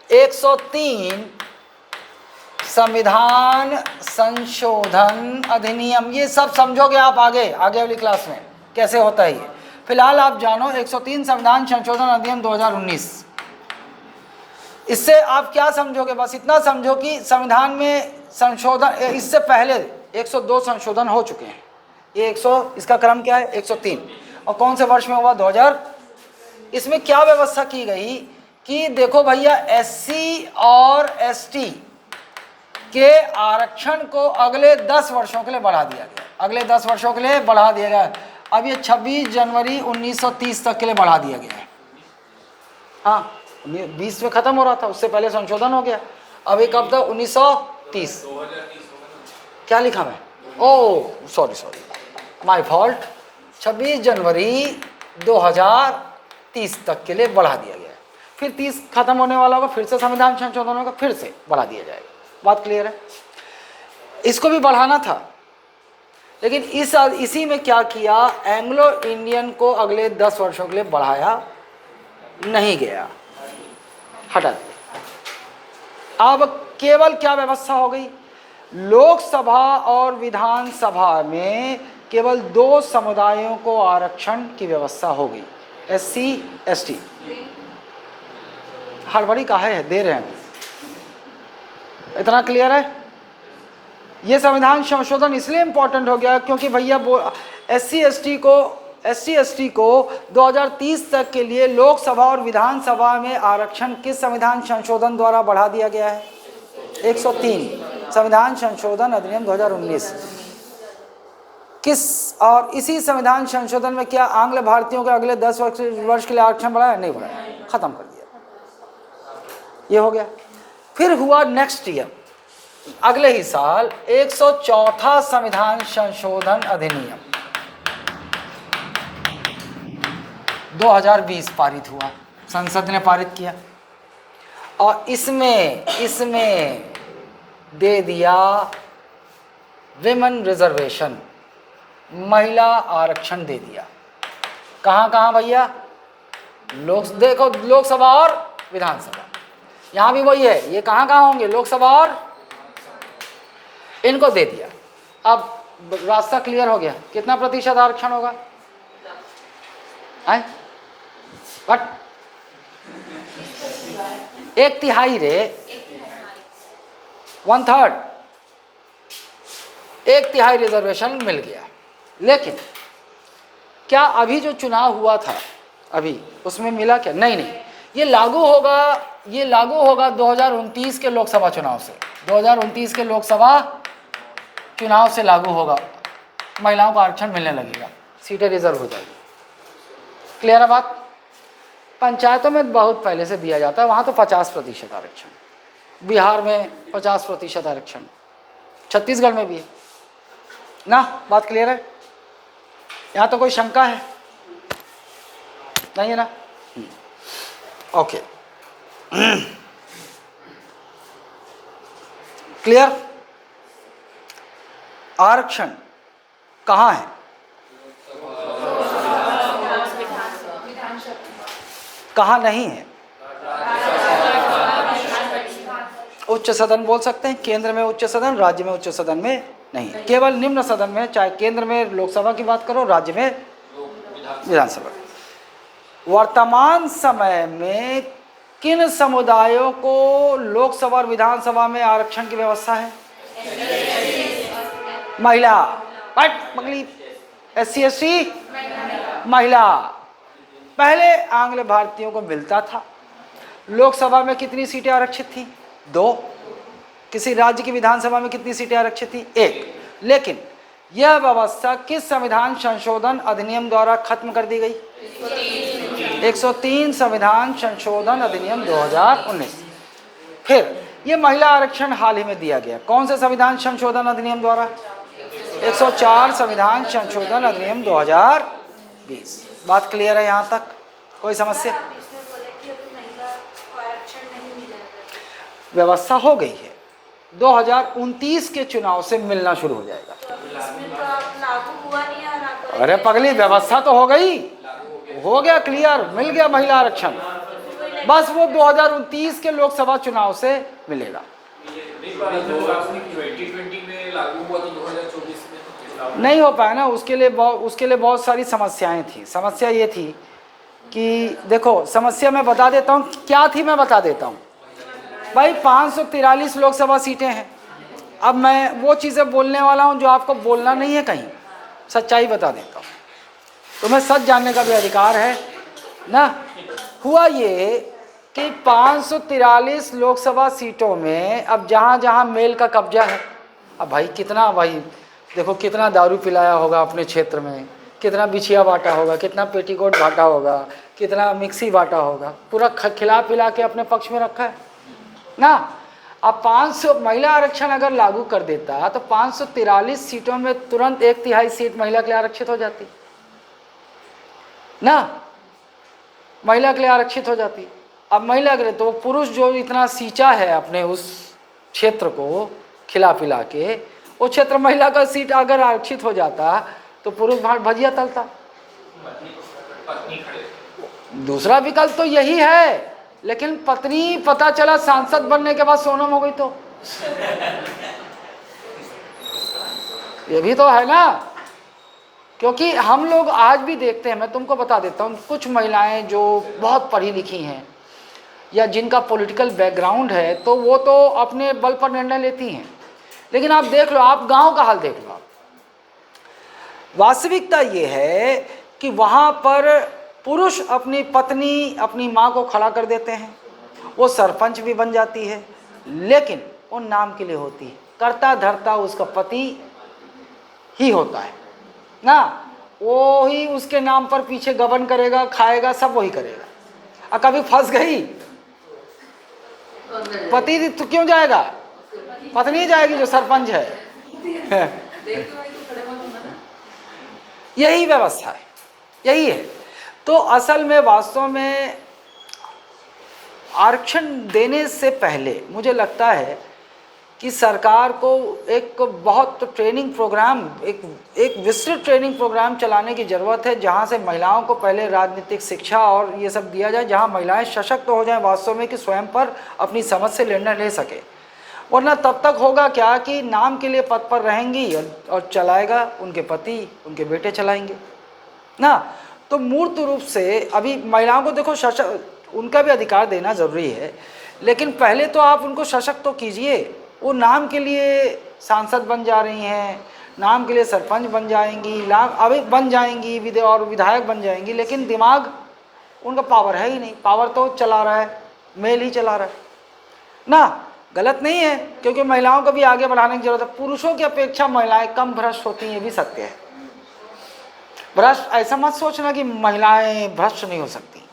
103 संविधान संशोधन अधिनियम, ये सब समझोगे आप आगे वाली क्लास में कैसे होता है ये। फिलहाल आप जानो 103 संविधान संशोधन अधिनियम 2019। इससे आप क्या समझोगे? बस इतना समझो कि संविधान में संशोधन, इससे पहले 102 संशोधन हो चुके हैं। ये 100, इसका क्रम क्या है? 103। और कौन से वर्ष में हुआ? 2000। इसमें क्या व्यवस्था की गई कि देखो भैया, SC और ST के आरक्षण को अगले 10 वर्षों के लिए बढ़ा दिया गया, अगले 10 वर्षों के लिए बढ़ा दिया गया। अब ये 26 जनवरी 1930 तक के लिए बढ़ा दिया गया है। हाँ, 20 में ख़त्म हो रहा था, उससे पहले संशोधन हो गया। अब एक कब तक? 1930। क्या लिखा मैं? Oh sorry, my fault. 26 जनवरी 2030 तक के लिए बढ़ा दिया गया है। फिर 30 खत्म होने वाला होगा, फिर से संविधान संशोधन होगा, फिर से बढ़ा दिया जाएगा। बात क्लियर है? इसको भी बढ़ाना था, लेकिन इसी में क्या किया, एंग्लो इंडियन को अगले 10 वर्षों के लिए बढ़ाया नहीं गया, हटा दिया। अब केवल क्या व्यवस्था हो गई? लोकसभा और विधानसभा में केवल 2 समुदायों को आरक्षण की व्यवस्था हो गई, SC ST। हड़बड़ी काहे है, दे रहे हैं, इतना क्लियर है? ये संविधान संशोधन इसलिए इम्पोर्टेंट हो गया क्योंकि भैया SC ST को 2030 तक के लिए लोकसभा और विधानसभा में आरक्षण किस संविधान संशोधन द्वारा बढ़ा दिया गया है? 103 संविधान संशोधन अधिनियम 2019। और इसी संविधान संशोधन में क्या आंग्ल भारतीयों के अगले 10 वर्ष के लिए आरक्षण बढ़ाया? नहीं बढ़ाया, खत्म कर दिया। ये हो गया। फिर हुआ नेक्स्ट ईयर, अगले ही साल 104 संविधान संशोधन अधिनियम 2020 पारित हुआ, संसद ने पारित किया और इसमें दे दिया विमेन रिजर्वेशन, महिला आरक्षण दे दिया। कहाँ कहाँ भैया? देखो, लोकसभा और विधानसभा, यहाँ भी वही है। ये कहाँ कहाँ होंगे? लोकसभा और, इनको दे दिया। अब रास्ता क्लियर हो गया। कितना प्रतिशत आरक्षण होगा? बट 1/3 रे, 1/3, 1/3 रिजर्वेशन मिल गया। लेकिन क्या अभी जो चुनाव हुआ था अभी उसमें मिला क्या? नहीं, ये लागू होगा 2029 के लोकसभा चुनाव से। 2029 के लोकसभा चुनाव से लागू होगा, महिलाओं को आरक्षण मिलने लगेगा, सीटें रिजर्व हो जाएगी। क्लियर है बात? पंचायतों में बहुत पहले से दिया जाता है, वहाँ तो 50% आरक्षण, बिहार में 50% आरक्षण, छत्तीसगढ़ में भी है ना। बात क्लियर है? यहाँ तो कोई शंका है नहीं है ना? Okay, clear? आरक्षण कहाँ है? कहाँ नहीं है? उच्च सदन बोल सकते हैं, केंद्र में उच्च सदन, राज्य में उच्च सदन में नहीं, केवल निम्न सदन में, चाहे केंद्र में लोकसभा की बात करो, राज्य में विधानसभा। वर्तमान समय में किन समुदायों को लोकसभा और विधानसभा में आरक्षण की व्यवस्था है? महिला, पगली, SC ST, महिला। पहले आंग्ल भारतीयों को मिलता था। लोकसभा में कितनी सीटें आरक्षित थी? 2। किसी राज्य की विधानसभा में कितनी सीटें आरक्षित थी? 1। लेकिन यह व्यवस्था किस संविधान संशोधन अधिनियम द्वारा खत्म कर दी गई? 103 संविधान संशोधन अधिनियम 2019। फिर ये महिला आरक्षण हाल ही में दिया गया, कौन से संविधान संशोधन अधिनियम द्वारा? 104 संविधान संशोधन अधिनियम 2020। बात क्लियर है यहाँ तक? कोई समस्या? व्यवस्था हो गई है, 2029 के चुनाव से मिलना शुरू हो जाएगा। अरे पगली, व्यवस्था तो हो गई, हो गया क्लियर, मिल गया महिला आरक्षण, बस वो 2029 के लोकसभा चुनाव से मिलेगा। 2020 में लागू हुआ तो 2024 में नहीं हो पाया ना, उसके लिए बहुत सारी समस्याएं थी। समस्या ये थी कि देखो, समस्या मैं बता देता हूँ क्या थी, मैं बता देता हूँ भाई। 543 लोकसभा सीटें हैं। अब मैं वो चीज़ें बोलने वाला हूँ जो आपको बोलना नहीं है कहीं, सच्चाई बता देता हूँ, तुम्हें सच जानने का भी अधिकार है ना। हुआ ये कि 543 लोकसभा सीटों में अब जहाँ जहाँ मेल का कब्जा है, अब भाई कितना, भाई देखो कितना दारू पिलाया होगा अपने क्षेत्र में, कितना बिछिया बांटा होगा, कितना पेटीकोट बांटा होगा, कितना मिक्सी बांटा होगा, पूरा खिला पिला के अपने पक्ष में रखा है ना। अब 500 महिला आरक्षण अगर लागू कर देता तो 543 सीटों में तुरंत 1/3 सीट महिला के लिए आरक्षित हो जाती ना, महिला के लिए आरक्षित हो जाती। अब महिला के लिए तो पुरुष जो इतना सींचा है अपने उस क्षेत्र को खिला पिला के, वो क्षेत्र महिला का सीट अगर आरक्षित हो जाता तो पुरुष भजिया तलता। दूसरा विकल्प तो यही है, लेकिन पत्नी पता चला सांसद बनने के बाद सोनम हो गई तो ये भी तो है ना। क्योंकि हम लोग आज भी देखते हैं, मैं तुमको बता देता हूँ, कुछ महिलाएं जो बहुत पढ़ी लिखी हैं या जिनका पॉलिटिकल बैकग्राउंड है, तो वो तो अपने बल पर निर्णय लेती हैं। लेकिन आप देख लो, आप गांव का हाल देख लो, वास्तविकता ये है कि वहाँ पर पुरुष अपनी पत्नी, अपनी माँ को खड़ा कर देते हैं, वो सरपंच भी बन जाती है, लेकिन वो नाम के लिए होती है, करता धरता उसका पति ही होता है ना। वो ही उसके नाम पर पीछे गबन करेगा, खाएगा, सब वही करेगा। और कभी फंस गई पति तो क्यों जाएगा? पत्नी जाएगी जो सरपंच है। यही व्यवस्था है, यही है। तो असल में वास्तव में आरक्षण देने से पहले मुझे लगता है कि सरकार को एक बहुत ट्रेनिंग प्रोग्राम, एक विस्तृत ट्रेनिंग प्रोग्राम चलाने की ज़रूरत है, जहां से महिलाओं को पहले राजनीतिक शिक्षा और ये सब दिया जाए, जहां महिलाएं सशक्त हो जाएं वास्तव में, कि स्वयं पर अपनी समझ से निर्णय ले सके। वरना तब तक होगा क्या कि नाम के लिए पद पर रहेंगी और चलाएगा उनके पति, उनके बेटे चलाएंगे ना। तो मूर्त रूप से अभी महिलाओं को देखो, उनका भी अधिकार देना ज़रूरी है, लेकिन पहले तो आप उनको सशक्त तो कीजिए। वो नाम के लिए सांसद बन जा रही हैं, नाम के लिए सरपंच बन जाएंगी, अभी बन जाएंगी और विधायक बन जाएंगी, लेकिन दिमाग उनका पावर है ही नहीं। पावर तो चला रहा है, मेल ही चला रहा है ना। गलत नहीं है, क्योंकि महिलाओं को भी आगे बढ़ाने की जरूरत है। पुरुषों की अपेक्षा महिलाएं कम भ्रष्ट होती हैं, ये भी सत्य है। भ्रष्ट ऐसा मत सोचना कि महिलाएं भ्रष्ट नहीं हो सकती,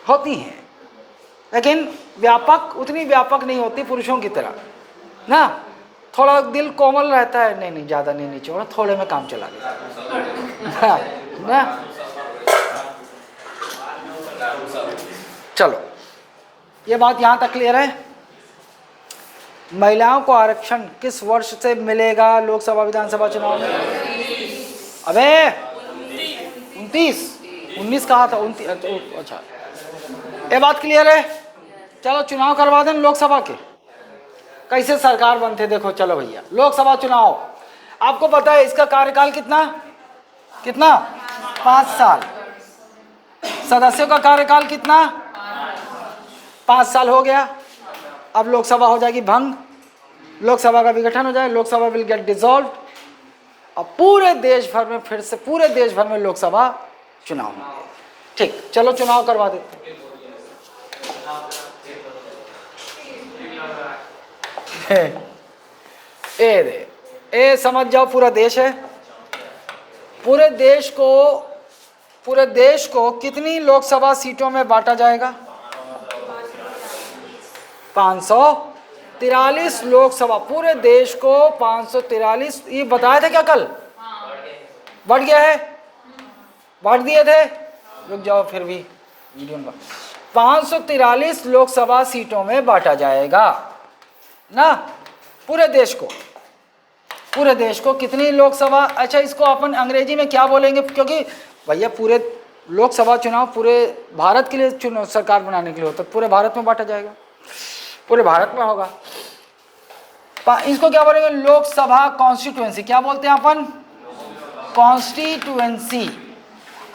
होती हैं, लेकिन व्यापक उतनी व्यापक नहीं होती पुरुषों की तरह ना। थोड़ा दिल कोमल रहता है, नहीं ज़्यादा नहीं नीचे होना, थोड़े में काम चला लेता ना। चलो ये बात यहाँ तक क्लियर है। महिलाओं को आरक्षण किस वर्ष से मिलेगा लोकसभा विधानसभा चुनाव में? अबे 19 कहा था, 29। अच्छा ये बात क्लियर है। चलो चुनाव करवा दें लोकसभा के, कैसे सरकार बनते देखो। चलो भैया लोकसभा चुनाव, आपको पता है इसका कार्यकाल कितना 5 साल। सदस्यों का कार्यकाल कितना 5 साल हो गया। अब लोकसभा हो जाएगी भंग, लोकसभा का विघटन हो जाए, लोकसभा विल गेट डिसॉल्व। अब पूरे देश भर में फिर से पूरे देश भर में लोकसभा चुनाव होंगे। ठीक, चलो चुनाव करवा देते ए समझ जाओ, पूरा देश है, पूरे देश को कितनी लोकसभा सीटों में बांटा जाएगा? 543 लोकसभा, पूरे देश को 543। ये बताया था क्या कल? बढ़ गया है, बांट दिए थे। रुक जाओ फिर भी वीडियो में। 543 लोकसभा सीटों में बांटा जाएगा ना, पूरे देश को कितनी लोकसभा। अच्छा इसको अपन अंग्रेजी में क्या बोलेंगे, क्योंकि भैया पूरे लोकसभा चुनाव पूरे भारत के लिए चुनाव सरकार बनाने के लिए होता है, पूरे भारत में बांटा जाएगा, पूरे भारत में होगा। इसको क्या बोलेंगे? लोकसभा कॉन्स्टिट्यूएंसी। क्या बोलते हैं अपन? कॉन्स्टिट्यूएंसी।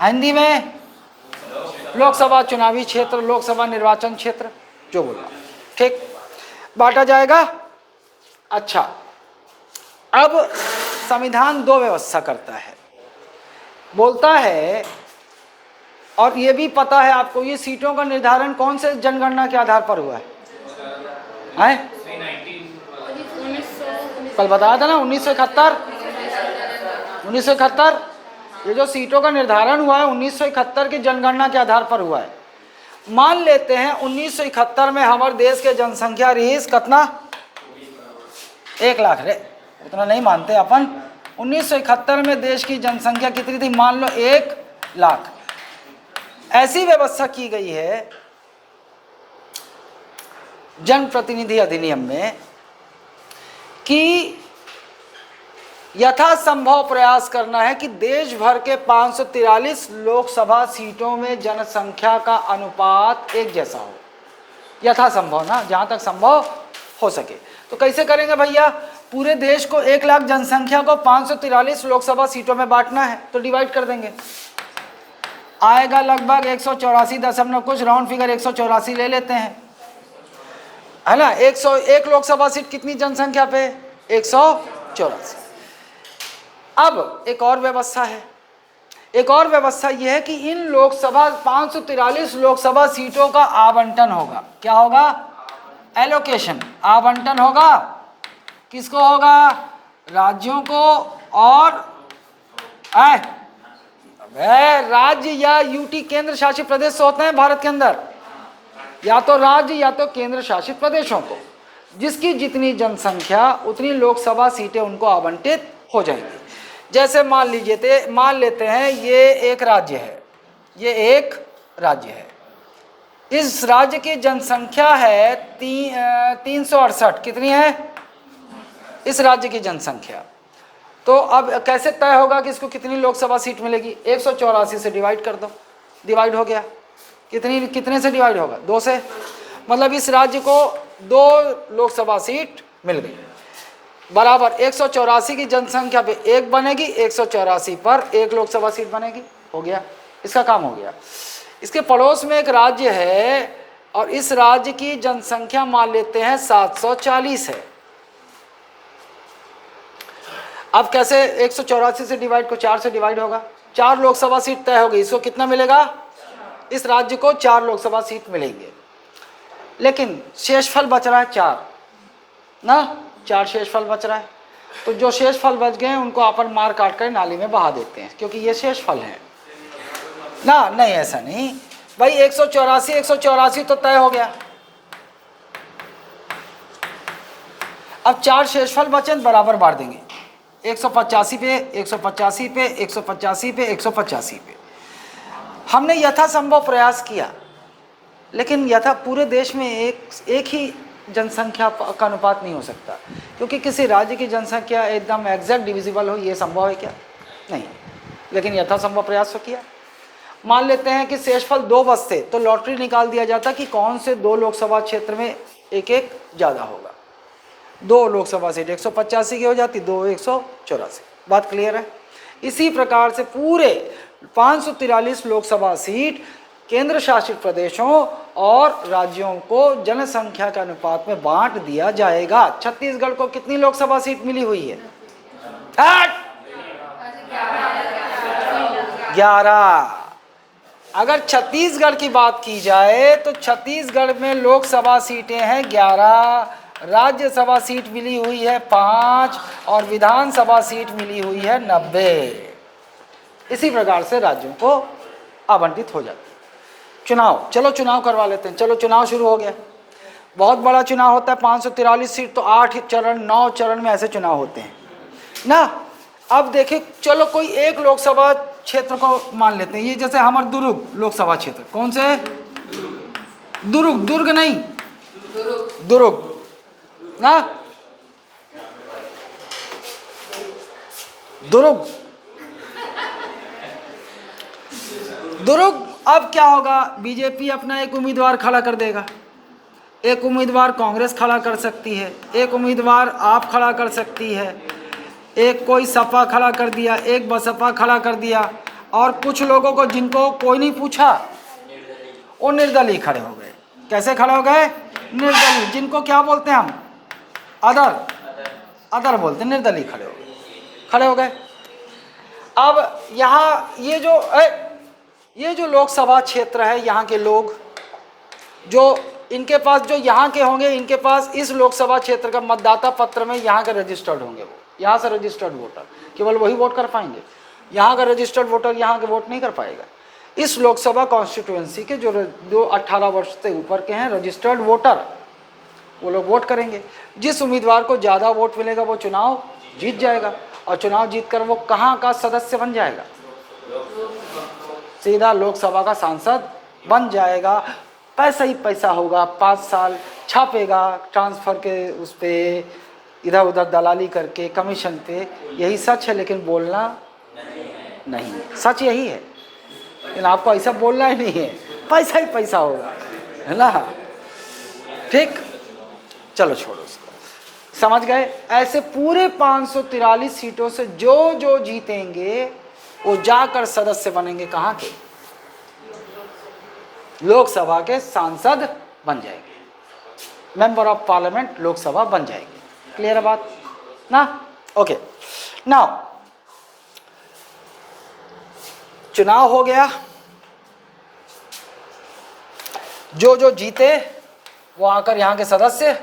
हिंदी में लोकसभा चुनावी क्षेत्र, लोकसभा निर्वाचन क्षेत्र, जो बोला। ठीक, बांटा जाएगा। अच्छा अब संविधान 2 व्यवस्था करता है, बोलता है, और ये भी पता है आपको, ये सीटों का निर्धारण कौन से जनगणना के आधार पर हुआ है? कल बताया था ना 1971। ये जो सीटों का निर्धारण हुआ है 1971 की जनगणना के आधार पर हुआ है। मान लेते हैं 1971 में हमारे देश के जनसंख्या रही कितना? 1 लाख। रे उतना नहीं मानते अपन। 1971 में देश की जनसंख्या कितनी थी? मान लो 1 लाख। ऐसी व्यवस्था की गई है जनप्रतिनिधि अधिनियम में कि यथासंभव प्रयास करना है कि देश भर के 543 लोकसभा सीटों में जनसंख्या का अनुपात एक जैसा हो। यथासंभव ना, जहाँ तक संभव हो सके। तो कैसे करेंगे भैया? पूरे देश को 1 लाख जनसंख्या को 543 लोकसभा सीटों में बांटना है, तो डिवाइड कर देंगे। आएगा लगभग 184 दशमलव कुछ, राउंड फिगर 184 ले लेते हैं, है ना। 101 लोकसभा सीट कितनी जनसंख्या पे? 184। अब एक और व्यवस्था है, एक और व्यवस्था यह है कि इन लोकसभा 543 लोकसभा सीटों का आवंटन होगा। क्या होगा? एलोकेशन, आवंटन होगा। किसको होगा? राज्यों को। और राज्य या यूटी केंद्र शासित प्रदेश होते हैं भारत के अंदर, या तो राज्य या तो केंद्र शासित प्रदेशों को, जिसकी जितनी जनसंख्या उतनी लोकसभा सीटें उनको आवंटित हो जाएंगी। जैसे मान लेते हैं ये एक राज्य है, इस राज्य की जनसंख्या है 368। कितनी है इस राज्य की जनसंख्या? तो अब कैसे तय होगा कि इसको कितनी लोकसभा सीट मिलेगी? 184 से डिवाइड कर दो, डिवाइड हो गया। कितने से डिवाइड होगा? 2 से। मतलब इस राज्य को 2 लोकसभा सीट मिल गई, बराबर 184 की जनसंख्या पे 1 बनेगी, 184 पर 1 लोकसभा सीट बनेगी। हो गया, इसका काम हो गया। इसके पड़ोस में एक राज्य है और इस राज्य की जनसंख्या मान लेते हैं 740 है। अब कैसे 184 से डिवाइड को 4 से डिवाइड होगा? 4 लोकसभा सीट तय होगी। इसको कितना मिलेगा? इस राज्य को 4 लोकसभा सीट मिलेंगे, लेकिन शेषफल बच रहा है 4 ना, 4 शेषफल बच रहा है। तो जो शेष फल बच गए हैं उनको अपन मार काट कर नाली में बहा देते हैं, क्योंकि ये शेष फल हैं ना। नहीं, ऐसा नहीं भाई, 184 तो तय हो गया। अब 4 शेष फल बचे बराबर बांट देंगे, 185 पे 185 पे 185 पे 185 पे। हमने यथासंभव प्रयास किया, लेकिन पूरे देश में एक ही जनसंख्या का अनुपात नहीं हो सकता, क्योंकि किसी राज्य की जनसंख्या एकदम एग्जैक्ट डिविजिबल हो, ये संभव है क्या? नहीं, लेकिन यथासंभव प्रयास तो किया। मान लेते हैं कि शेषफल 2 बचते, तो लॉटरी निकाल दिया जाता कि कौन से 2 लोकसभा क्षेत्र में एक ज़्यादा होगा। 2 लोकसभा सीट 185 की हो जाती, 2 184। बात क्लियर है? इसी प्रकार से पूरे 543 लोकसभा सीट केंद्र शासित प्रदेशों और राज्यों को जनसंख्या के अनुपात में बांट दिया जाएगा। छत्तीसगढ़ को कितनी लोकसभा सीट मिली हुई है? 11। अगर छत्तीसगढ़ की बात की जाए तो छत्तीसगढ़ में लोकसभा सीटें हैं 11, राज्यसभा सीट मिली हुई है 5 और विधानसभा सीट मिली हुई है 90। इसी प्रकार से राज्यों को आवंटित हो जाती है। चुनाव, चलो चुनाव करवा लेते हैं। चलो चुनाव शुरू हो गया। बहुत बड़ा चुनाव होता है, 543 सीट, तो 8 चरण 9 चरण में ऐसे चुनाव होते हैं ना। अब देखिए, चलो कोई एक लोकसभा क्षेत्र को मान लेते हैं, ये जैसे हमारे दुर्ग लोकसभा क्षेत्र। कौन से? दुर्ग नहीं, दुर्ग ना, दुर्ग। अब क्या होगा? बीजेपी अपना एक उम्मीदवार खड़ा कर देगा, एक उम्मीदवार कांग्रेस खड़ा कर सकती है, एक उम्मीदवार आप खड़ा कर सकती है, एक कोई सपा खड़ा कर दिया, एक बसपा खड़ा कर दिया, और कुछ लोगों को जिनको कोई नहीं पूछा वो निर्दलीय खड़े हो गए। कैसे खड़े हो गए? निर्दलीय, जिनको क्या बोलते हैं हम? अदर बोलते हैं, निर्दलीय खड़े हो गए। अब यहाँ ये जो लोकसभा क्षेत्र है, यहाँ के लोग जो इनके पास जो यहाँ के होंगे, इनके पास इस लोकसभा क्षेत्र का मतदाता पत्र में यहाँ के रजिस्टर्ड होंगे, वो यहाँ से रजिस्टर्ड वोटर, केवल वही वोट कर पाएंगे। यहाँ का रजिस्टर्ड वोटर यहाँ के वोट नहीं कर पाएगा। इस लोकसभा कॉन्स्टिट्यूएंसी के जो 18 वर्ष से ऊपर के हैं रजिस्टर्ड वोटर, वो लोग वोट करेंगे। जिस उम्मीदवार को ज़्यादा वोट मिलेगा वो चुनाव जीत जाएगा, और चुनाव जीतकर वो कहाँ का सदस्य बन जाएगा? सीधा लोकसभा का सांसद बन जाएगा। पैसा ही पैसा होगा, 5 साल छापेगा ट्रांसफ़र के उस पर, इधर उधर दलाली करके कमीशन पे। यही सच है, लेकिन बोलना नहीं। सच यही है, लेकिन आपको ऐसा बोलना ही नहीं है, पैसा ही पैसा होगा, है ना। ठीक, चलो छोड़ो उसको, समझ गए? ऐसे पूरे 543 सीटों से जो जीतेंगे वो जाकर सदस्य बनेंगे। कहाँ के? लोकसभा के सांसद बन जाएंगे, मेंबर ऑफ पार्लियामेंट लोकसभा बन जाएंगे। क्लियर है बात ना? ओके, नाउ चुनाव हो गया, जो जीते वो आकर यहाँ के सदस्य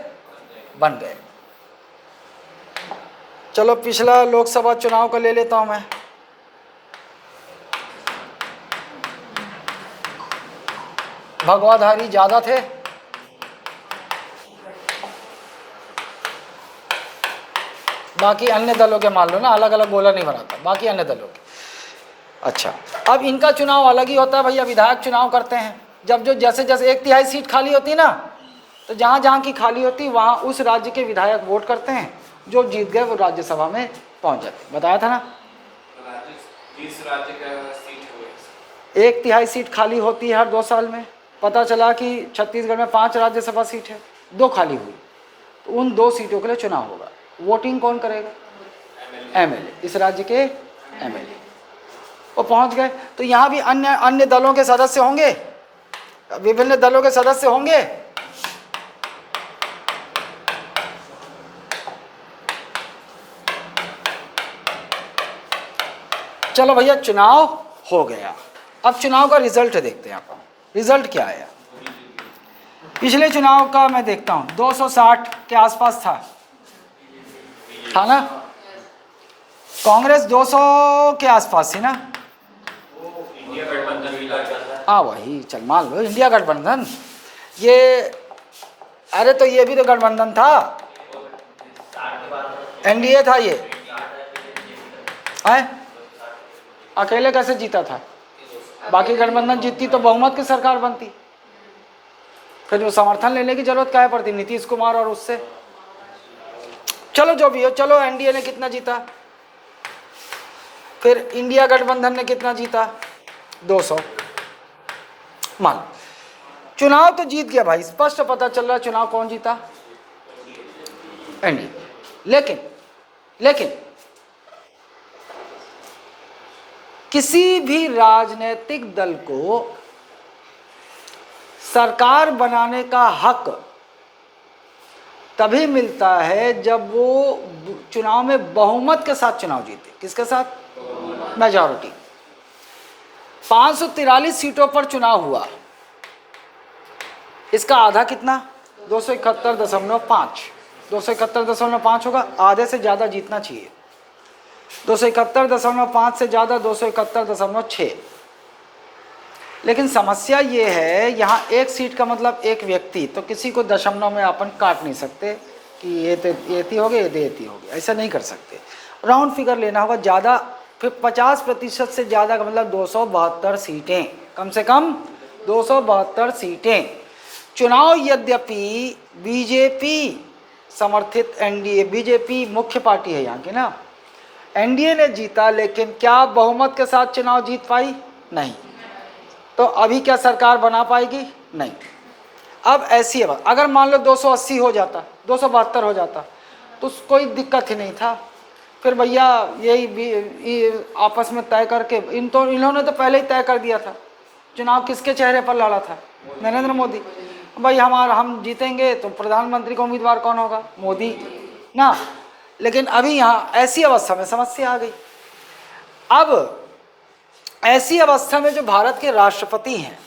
बन गए। चलो पिछला लोकसभा चुनाव का ले लेता हूं मैं। भगवाधारी ज्यादा थे, बाकी अन्य दलों के मान लो ना, अलग अलग गोला नहीं बनाता, बाकी अन्य दलों के। अच्छा, अब इनका चुनाव अलग ही होता है भैया। विधायक चुनाव करते हैं जब जो जैसे 1/3 सीट खाली होती ना, तो जहाँ की खाली होती वहाँ उस राज्य के विधायक वोट करते हैं, जो जीत गए वो राज्यसभा में पहुँच जाते। बताया था ना, 30 राज्य का सीट हुए, 1/3 सीट खाली होती है हर 2 साल में। पता चला कि छत्तीसगढ़ में 5 राज्यसभा सीट है, 2 खाली हुई, तो उन 2 सीटों के लिए चुनाव होगा। वोटिंग कौन करेगा? एमएलए, इस राज्य के एमएलए। वो पहुंच गए, तो यहाँ भी अन्य दलों के सदस्य होंगे, विभिन्न दलों के सदस्य होंगे। चलो भैया, चुनाव हो गया। अब चुनाव का रिजल्ट देखते हैं। आप रिजल्ट क्या आया? पिछले चुनाव का मैं देखता हूँ 260 के आसपास था ना? कांग्रेस 200 के आसपास थी ना। इंडिया गठबंधन भी लगा। हाँ वही, चल मान लो इंडिया गठबंधन। ये अरे तो ये भी तो गठबंधन था, एनडीए था ये है। अकेले कैसे जीता था? बाकी गठबंधन जीतती तो बहुमत की सरकार बनती, फिर वो समर्थन लेने की जरूरत क्या पड़ती नीतीश कुमार और उससे। चलो जो भी हो, चलो एनडीए ने कितना जीता, फिर इंडिया गठबंधन ने कितना जीता, 200 मान। चुनाव तो जीत गया भाई, स्पष्ट पता चल रहा है चुनाव कौन जीता, एनडीए। लेकिन किसी भी राजनीतिक दल को सरकार बनाने का हक तभी मिलता है जब वो चुनाव में बहुमत के साथ चुनाव जीते। किसके साथ? मेजॉरिटी। 543 सीटों पर चुनाव हुआ, इसका आधा कितना, 271.5। 271.5 होगा, आधे से ज़्यादा जीतना चाहिए। 271.5 से ज़्यादा 271.6। लेकिन समस्या ये है, यहाँ एक सीट का मतलब एक व्यक्ति, तो किसी को दशमलव में अपन काट नहीं सकते कि ये तो एती हो गई, ये तो एती हो गई, ऐसा नहीं कर सकते। राउंड फिगर लेना होगा ज़्यादा, फिर 50% से ज़्यादा का मतलब 272 सीटें, कम से कम 272 सीटें। चुनाव यद्यपि बीजेपी समर्थित एनडीए, बीजेपी मुख्य पार्टी है यहाँ की ना, एनडीए ने जीता, लेकिन क्या बहुमत के साथ चुनाव जीत पाई? नहीं। तो अभी क्या सरकार बना पाएगी? नहीं। अब ऐसी है बात, अगर मान लो 280 हो जाता, 272 हो जाता, तो कोई दिक्कत ही नहीं था। फिर भैया यही आपस में तय करके, इन्होंने तो पहले ही तय कर दिया था चुनाव किसके चेहरे पर लड़ा था, नरेंद्र मोदी। भाई हम जीतेंगे तो प्रधानमंत्री का उम्मीदवार कौन होगा? मोदी ना। लेकिन अभी यहाँ ऐसी अवस्था में समस्या आ गई। अब ऐसी अवस्था में जो भारत के राष्ट्रपति हैं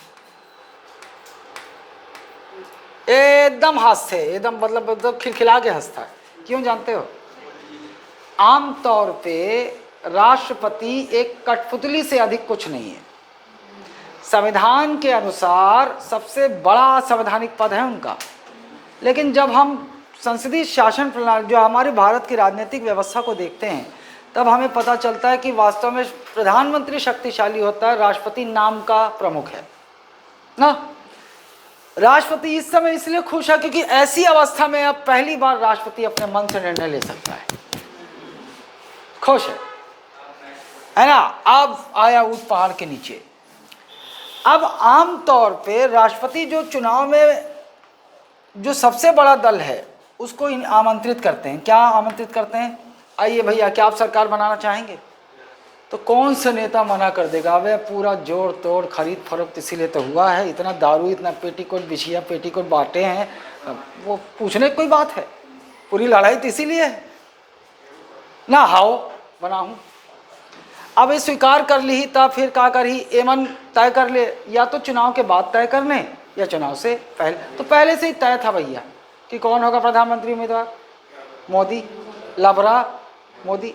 एकदम हंसते, एकदम मतलब खिलखिला के हंसता है। क्यों जानते हो? आमतौर पे राष्ट्रपति एक कठपुतली से अधिक कुछ नहीं है। संविधान के अनुसार सबसे बड़ा संवैधानिक पद है उनका, लेकिन जब हम संसदीय शासन प्रणाली, जो हमारे भारत की राजनीतिक व्यवस्था को देखते हैं, तब हमें पता चलता है कि वास्तव में प्रधानमंत्री शक्तिशाली होता है, राष्ट्रपति नाम का प्रमुख है ना। राष्ट्रपति इस समय इसलिए खुश है क्योंकि ऐसी अवस्था में अब पहली बार राष्ट्रपति अपने मन से निर्णय ले सकता है, खुश है ना। अब आया ऊंट पहाड़ के नीचे। अब आमतौर पे राष्ट्रपति जो चुनाव में जो सबसे बड़ा दल है उसको आमंत्रित करते हैं। क्या आमंत्रित करते हैं? आइए भैया, क्या आप सरकार बनाना चाहेंगे? तो कौन से नेता मना कर देगा? वे पूरा जोड़ तोड़ खरीद फरोख्त इसीलिए तो हुआ है, इतना दारू, इतना पेटीकोट बिछिया पेटीकोट बांटे हैं, वो पूछने की कोई बात है? पूरी लड़ाई तो इसीलिए है ना, हाओ बनाऊं। अब ये स्वीकार कर ली तब फिर क्या करी, एमन तय कर ले, या तो चुनाव के बाद तय कर लें या चुनाव से पहले। तो पहले से ही तय था भैया कि कौन होगा प्रधानमंत्री उम्मीदवार, मोदी, लबरा मोदी।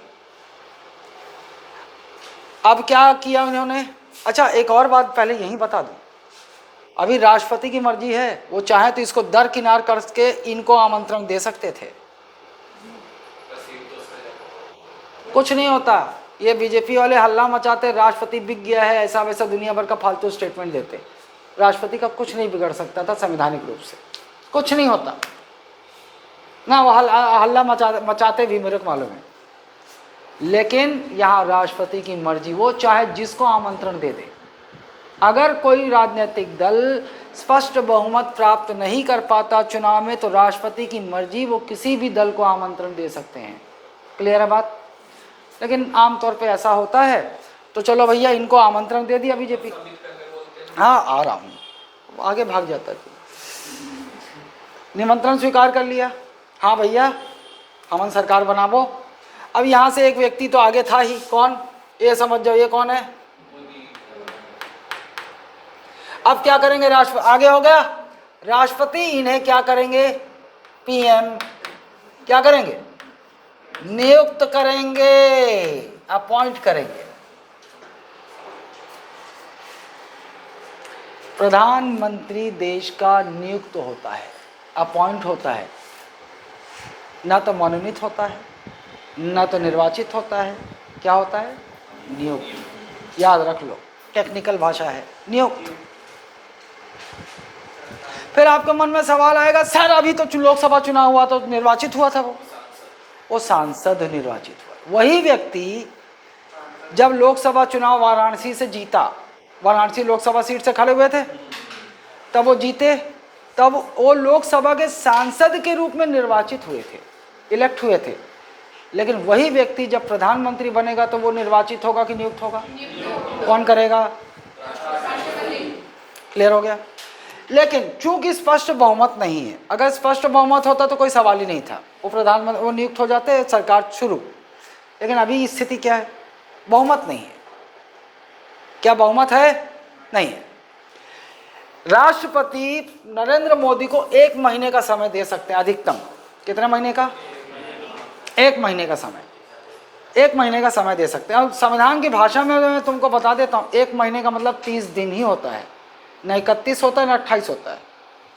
अब क्या किया उन्होंने? अच्छा एक और बात पहले यही बता दूं, अभी राष्ट्रपति की मर्जी है, वो चाहे तो इसको दरकिनार करके इनको आमंत्रण दे सकते थे, कुछ नहीं होता। ये बीजेपी वाले हल्ला मचाते, राष्ट्रपति बिक गया है, ऐसा वैसा दुनिया भर का फालतू स्टेटमेंट देते। राष्ट्रपति का कुछ नहीं बिगड़ सकता था संवैधानिक रूप से, कुछ नहीं होता ना। वो हल्ला मचाते भी, मेरे को मालूम है। लेकिन यहाँ राष्ट्रपति की मर्जी, वो चाहे जिसको आमंत्रण दे दे। अगर कोई राजनीतिक दल स्पष्ट बहुमत प्राप्त नहीं कर पाता चुनाव में, तो राष्ट्रपति की मर्जी, वो किसी भी दल को आमंत्रण दे सकते हैं। क्लियर है बात? लेकिन आमतौर पे ऐसा होता है। तो चलो भैया, इनको आमंत्रण दे दिया बीजेपी। हाँ आ रहा हूँ, आगे भाग जाता है। निमंत्रण स्वीकार कर लिया, हाँ भैया हमन सरकार बनाबो। अब यहाँ से एक व्यक्ति तो आगे था ही, कौन? ये समझ जाओ, ये कौन है? अब क्या करेंगे? राष्ट्रपति आगे हो गया, राष्ट्रपति इन्हें क्या करेंगे? पीएम क्या करेंगे? नियुक्त करेंगे, अपॉइंट करेंगे। प्रधानमंत्री देश का नियुक्त होता है, अपॉइंट होता है, ना तो मनोनीत होता है, ना तो निर्वाचित होता है। क्या होता है? नियुक्त। याद रख लो, टेक्निकल भाषा है नियुक्त। फिर आपके मन में सवाल आएगा, सर अभी तो लोकसभा चुनाव हुआ तो निर्वाचित हुआ था, वो सांसद निर्वाचित हुआ। वही व्यक्ति जब लोकसभा चुनाव वाराणसी से जीता, वाराणसी लोकसभा सीट से खड़े हुए थे, तब वो जीते, तब वो लोकसभा के सांसद के रूप में निर्वाचित हुए थे, इलेक्ट हुए थे। लेकिन वही व्यक्ति जब प्रधानमंत्री बनेगा तो वो निर्वाचित होगा कि नियुक्त होगा? कौन करेगा? क्लियर हो गया? लेकिन चूंकि स्पष्ट बहुमत नहीं है, अगर स्पष्ट बहुमत होता तो कोई सवाल ही नहीं था, वो प्रधानमंत्री वो नियुक्त हो जाते, सरकार शुरू। लेकिन अभी स्थिति क्या है? बहुमत नहीं है। क्या बहुमत है? नहीं है। राष्ट्रपति नरेंद्र मोदी को 1 महीने का समय दे सकते हैं, अधिकतम। कितने महीने का? 1 महीने का समय, 1 महीने का समय दे सकते हैं। और संविधान की भाषा में मैं तुमको बता देता हूँ, 1 महीने का मतलब 30 दिन ही होता है, न 31 होता है न 28 होता है।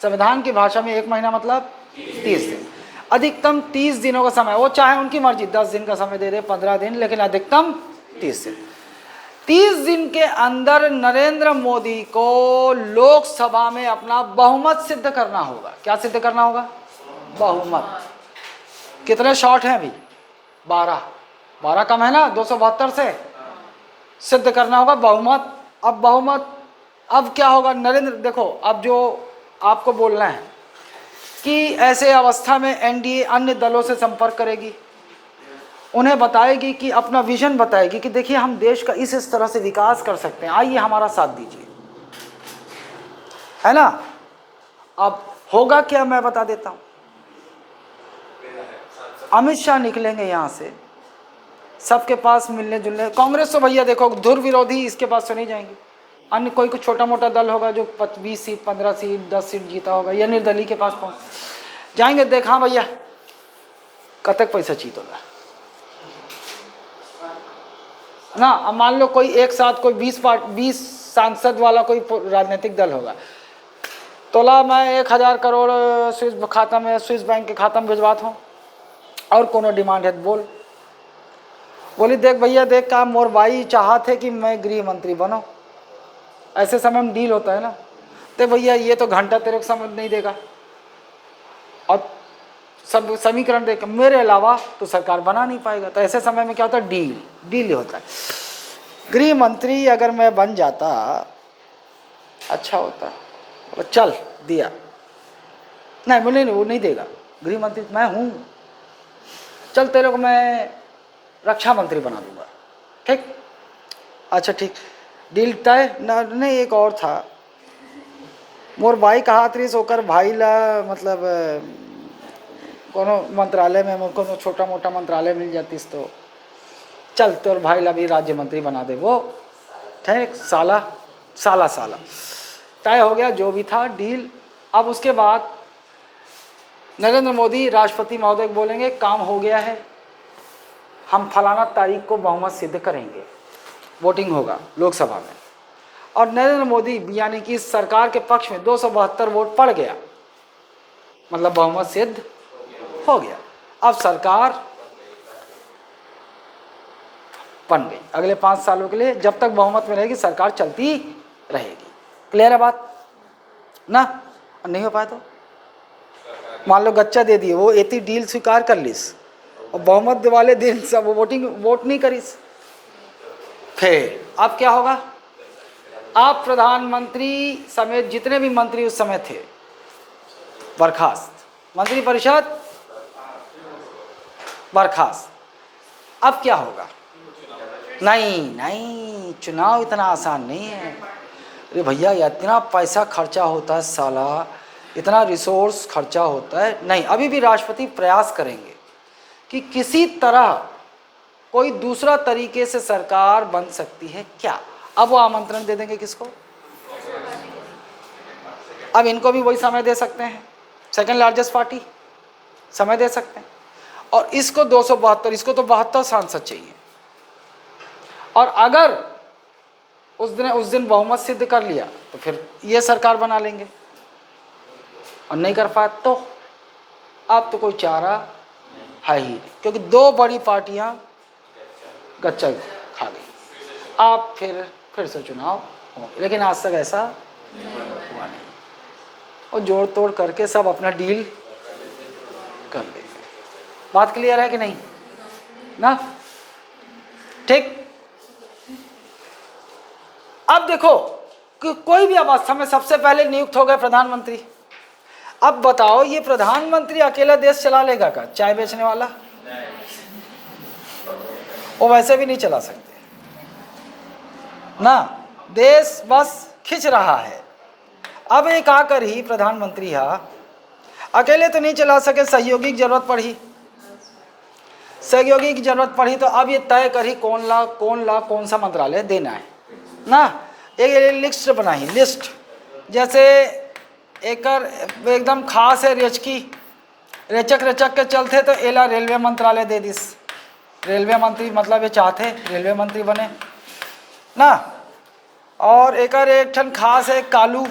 संविधान की भाषा में 1 महीना मतलब 30 दिन, अधिकतम 30 दिनों का समय। वो चाहे उनकी मर्जी 10 दिन का समय दे दे, 15 दिन, लेकिन अधिकतम 30 दिन। 30 दिन के अंदर नरेंद्र मोदी को लोकसभा में अपना बहुमत सिद्ध करना होगा। क्या सिद्ध करना होगा? बहुमत। कितने शॉट हैं अभी? 12 कम है ना 272 से। सिद्ध करना होगा बहुमत। अब बहुमत, अब क्या होगा? नरेंद्र, देखो अब जो आपको बोलना है कि ऐसे अवस्था में एनडीए अन्य दलों से संपर्क करेगी, उन्हें बताएगी कि अपना विजन बताएगी कि देखिए हम देश का इस तरह से विकास कर सकते हैं, आइए हमारा साथ दीजिए, है ना। अब होगा क्या, मैं बता देता हूं। अमित शाह निकलेंगे यहाँ से, सबके पास मिलने जुलने। कांग्रेस तो भैया देखो धुर विरोधी, इसके पास तो नहीं जाएंगे। अन्य कोई कुछ छोटा मोटा दल होगा जो 20 सीट 15 सीट 10 सीट जीता होगा, या निर्दलीय के पास पहुंच जाएंगे। देखा भैया कतक पैसा चीत होगा ना। अब मान लो कोई एक साथ कोई 20 सांसद वाला कोई राजनीतिक दल होगा, तोला मैं 1000 करोड़ स्विस खाता में, स्विस बैंक के खाता में भिजवाता हूँ, और कोनो डिमांड है बोल। बोली देख भैया देख, काम मोर भाई चाहते कि मैं गृह मंत्री बनो। ऐसे समय में डील होता है ना। तो भैया ये तो घंटा तेरे को समझ नहीं देगा, और सब समीकरण देख मेरे अलावा तो सरकार बना नहीं पाएगा। तो ऐसे समय में क्या होता है? डील होता है। गृह मंत्री अगर मैं बन जाता अच्छा होता। तो चल दिया, नहीं बोले नहीं, वो नहीं देगा। गृह मंत्री मैं हूँ, चल तेरे को मैं रक्षा मंत्री बना दूंगा। ठीक, अच्छा ठीक, डील तय। नहीं एक और था, मोर भाई कहा त्रिस होकर भाई ला, मतलब कोनो मंत्रालय में कोनो छोटा मोटा मंत्रालय मिल जातीस तो चल तोर भाई ला भी राज्य मंत्री बना दे। वो ठीक, साला तय हो गया, जो भी था डील। अब उसके बाद नरेंद्र मोदी राष्ट्रपति महोदय बोलेंगे काम हो गया है, हम फलाना तारीख को बहुमत सिद्ध करेंगे, वोटिंग होगा लोकसभा में, और नरेंद्र मोदी यानी कि सरकार के पक्ष में 272 वोट पड़ गया, मतलब बहुमत सिद्ध हो गया। अब सरकार बन गई अगले 5 सालों के लिए, जब तक बहुमत में रहेगी सरकार चलती रहेगी। क्लियर है बात ना? नहीं हो पाया तो मान लो गच्चा दे दिए, वो इतनी डील स्वीकार कर लीस और बहुमत वाले दिन सब वोट नहीं करीस, फिर अब क्या होगा? आप प्रधानमंत्री समेत जितने भी मंत्री उस समय थे बर्खास्त, मंत्रिपरिषद बर्खास्त। अब क्या होगा? नहीं, चुनाव इतना आसान नहीं है। अरे भैया इतना पैसा खर्चा होता है साला, इतना रिसोर्स खर्चा होता है। नहीं, अभी भी राष्ट्रपति प्रयास करेंगे कि किसी तरह कोई दूसरा तरीके से सरकार बन सकती है क्या। अब वो आमंत्रण दे देंगे किसको? अब इनको भी वही समय दे सकते हैं, सेकंड लार्जेस्ट पार्टी समय दे सकते हैं। और इसको 272, इसको तो 72 सांसद चाहिए। और अगर उस दिन बहुमत सिद्ध कर लिया तो फिर ये सरकार बना लेंगे, और नहीं कर पाए तो अब तो कोई चारा है ही नहीं, क्योंकि दो बड़ी पार्टियां गच्चा खा गई। आप फिर से चुनाव हो, लेकिन आज तक ऐसा हुआ नहीं, और जोड़ तोड़ करके सब अपना डील कर लेंगे। बात क्लियर है कि नहीं ना? ठीक। अब देखो कि कोई भी अवस्था में सबसे पहले नियुक्त हो गए प्रधानमंत्री। अब बताओ ये प्रधानमंत्री अकेला देश चला लेगा क्या? चाय बेचने वाला वो वैसे भी नहीं चला सकते ना, देश बस खिंच रहा है। अब एक आकर ही प्रधानमंत्री अकेले तो नहीं चला सके, सहयोगी की जरूरत पड़ी। सहयोगी की जरूरत पड़ी तो अब ये तय कर ही कौन सा मंत्रालय देना है ना। एक लिस्ट बनाई, लिस्ट जैसे एकदम खास है रेचकी, रेचक के चलते तो एला रेलवे मंत्रालय दे दिस। रेलवे मंत्री मतलब ये चाहते रेलवे मंत्री बने ना। और एक ठन खास है कालू,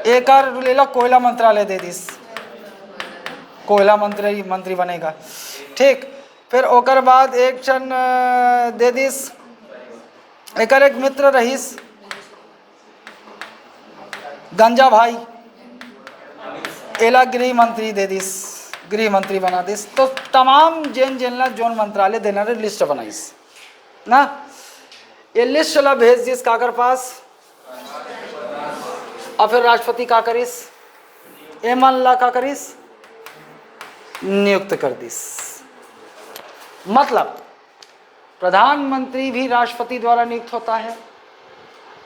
एक लेला कोयला मंत्रालय दे दिस, कोयला मंत्री बनेगा। ठीक। फिर ओकर बाद एक ठन दे दिस, एक मित्र रहीस गंजा भाई, एला गृह मंत्री दे दिस, गृह मंत्री बना दिस। तो तमाम जेनला जोन मंत्रालय देना रे लिस्ट बनाइस ना। ये लिस्ट ला भेज दिस काकर पास, और फिर राष्ट्रपति का करिस, एमन ला का करिस, नियुक्त कर दिस। मतलब प्रधानमंत्री भी राष्ट्रपति द्वारा नियुक्त होता है,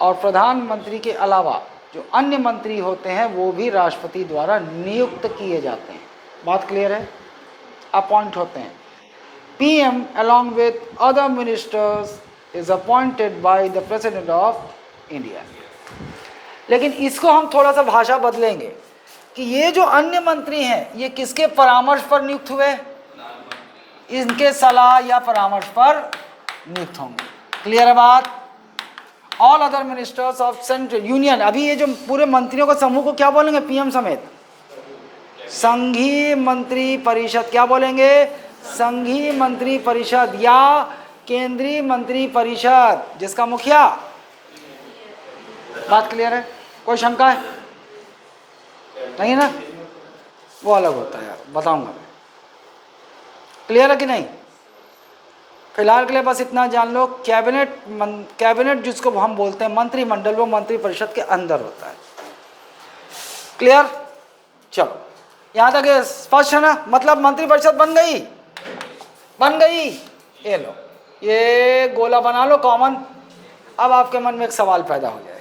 और प्रधानमंत्री के अलावा जो अन्य मंत्री होते हैं वो भी राष्ट्रपति द्वारा नियुक्त किए जाते हैं। बात क्लियर है? अपॉइंट होते हैं। PM along with other ministers is appointed by the president of India। लेकिन इसको हम थोड़ा सा भाषा बदलेंगे कि ये जो अन्य मंत्री हैं ये किसके परामर्श पर नियुक्त हुए? इनके सलाह या परामर्श पर नियुक्त होंगे। क्लियर है बात? All other ministers of central union, अभी ये जो पूरे मंत्रियों का समूह को क्या बोलेंगे? पीएम समेत संघीय मंत्री परिषद। क्या बोलेंगे? संघीय मंत्री परिषद या केंद्रीय मंत्री परिषद, जिसका मुखिया। बात क्लियर है? कोई शंका है? नहीं ना? वो अलग होता है, बताऊंगा मैं। क्लियर है कि नहीं? फिलहाल के लिए बस इतना जान लो, कैबिनेट जिसको हम बोलते हैं मंत्रिमंडल, वो मंत्री परिषद के अंदर होता है। क्लियर? चलो यहाँ तक स्पष्ट है ना? मतलब मंत्री परिषद बन गई। ये लो, ये गोला बना लो कॉमन। अब आपके मन में एक सवाल पैदा हो जाएगा,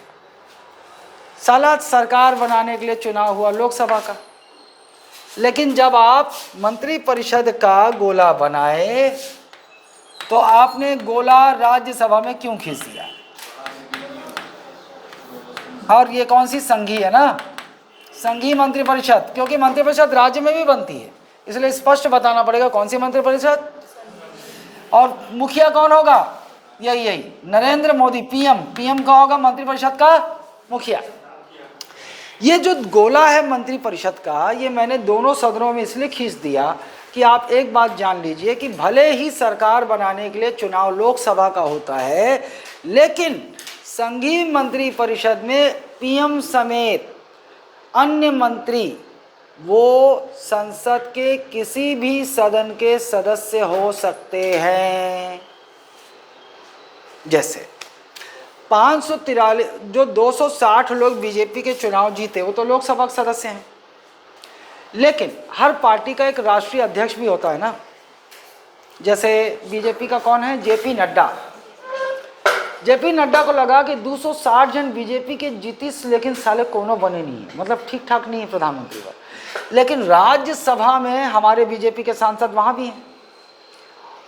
साला सरकार बनाने के लिए चुनाव हुआ लोकसभा का, लेकिन जब आप मंत्री परिषद का गोला बनाए तो आपने गोला राज्यसभा में क्यों खींच दिया? और ये कौन सी संघीय है ना, संघीय मंत्री परिषद, क्योंकि मंत्री परिषद राज्य में भी बनती है, इसलिए स्पष्ट बताना पड़ेगा कौन सी मंत्री परिषद। और मुखिया कौन होगा? यही नरेंद्र मोदी, पीएम का होगा मंत्री परिषद का मुखिया। ये जो गोला है मंत्री परिषद का, ये मैंने दोनों सदनों में इसलिए खींच दिया कि आप एक बात जान लीजिए कि भले ही सरकार बनाने के लिए चुनाव लोकसभा का होता है, लेकिन संघीय मंत्री परिषद में पीएम समेत अन्य मंत्री वो संसद के किसी भी सदन के सदस्य हो सकते हैं। जैसे 543 जो 260 लोग बीजेपी के चुनाव जीते वो तो लोकसभा के सदस्य हैं, लेकिन हर पार्टी का एक राष्ट्रीय अध्यक्ष भी होता है ना। जैसे बीजेपी का कौन है? जेपी नड्डा को लगा कि 260 जन बीजेपी के जीतीस, लेकिन साले कोनो बने नहीं है, मतलब ठीक ठाक नहीं है प्रधानमंत्री का। लेकिन राज्यसभा में हमारे बीजेपी के सांसद वहाँ भी हैं,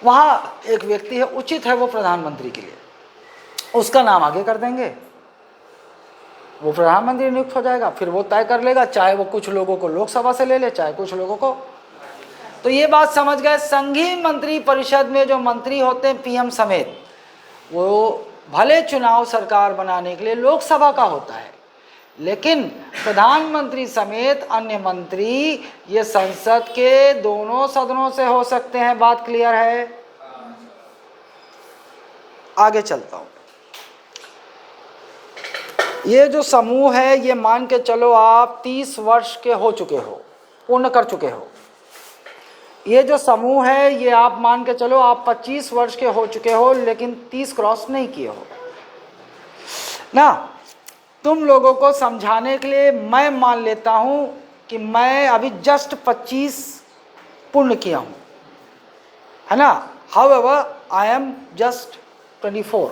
वहाँ एक व्यक्ति है, उचित है वो प्रधानमंत्री के लिए, उसका नाम आगे कर देंगे, वो प्रधानमंत्री नियुक्त हो जाएगा। फिर वो तय कर लेगा, चाहे वो कुछ लोगों को लोकसभा से ले ले, चाहे कुछ लोगों को। तो ये बात समझ गए, संघीय मंत्री परिषद में जो मंत्री होते हैं पीएम समेत, वो भले चुनाव सरकार बनाने के लिए लोकसभा का होता है, लेकिन प्रधानमंत्री समेत अन्य मंत्री ये संसद के दोनों सदनों से हो सकते हैं। बात क्लियर है? आगे चलता हूं। ये जो समूह है, ये मान के चलो आप 30 वर्ष के हो चुके हो, पूर्ण कर चुके हो। ये जो समूह है, ये आप मान के चलो आप 25 वर्ष के हो चुके हो, लेकिन 30 क्रॉस नहीं किए हो ना। तुम लोगों को समझाने के लिए मैं मान लेता हूं कि मैं अभी जस्ट 25 पूर्ण किया हूं, है ना। However I am just 24।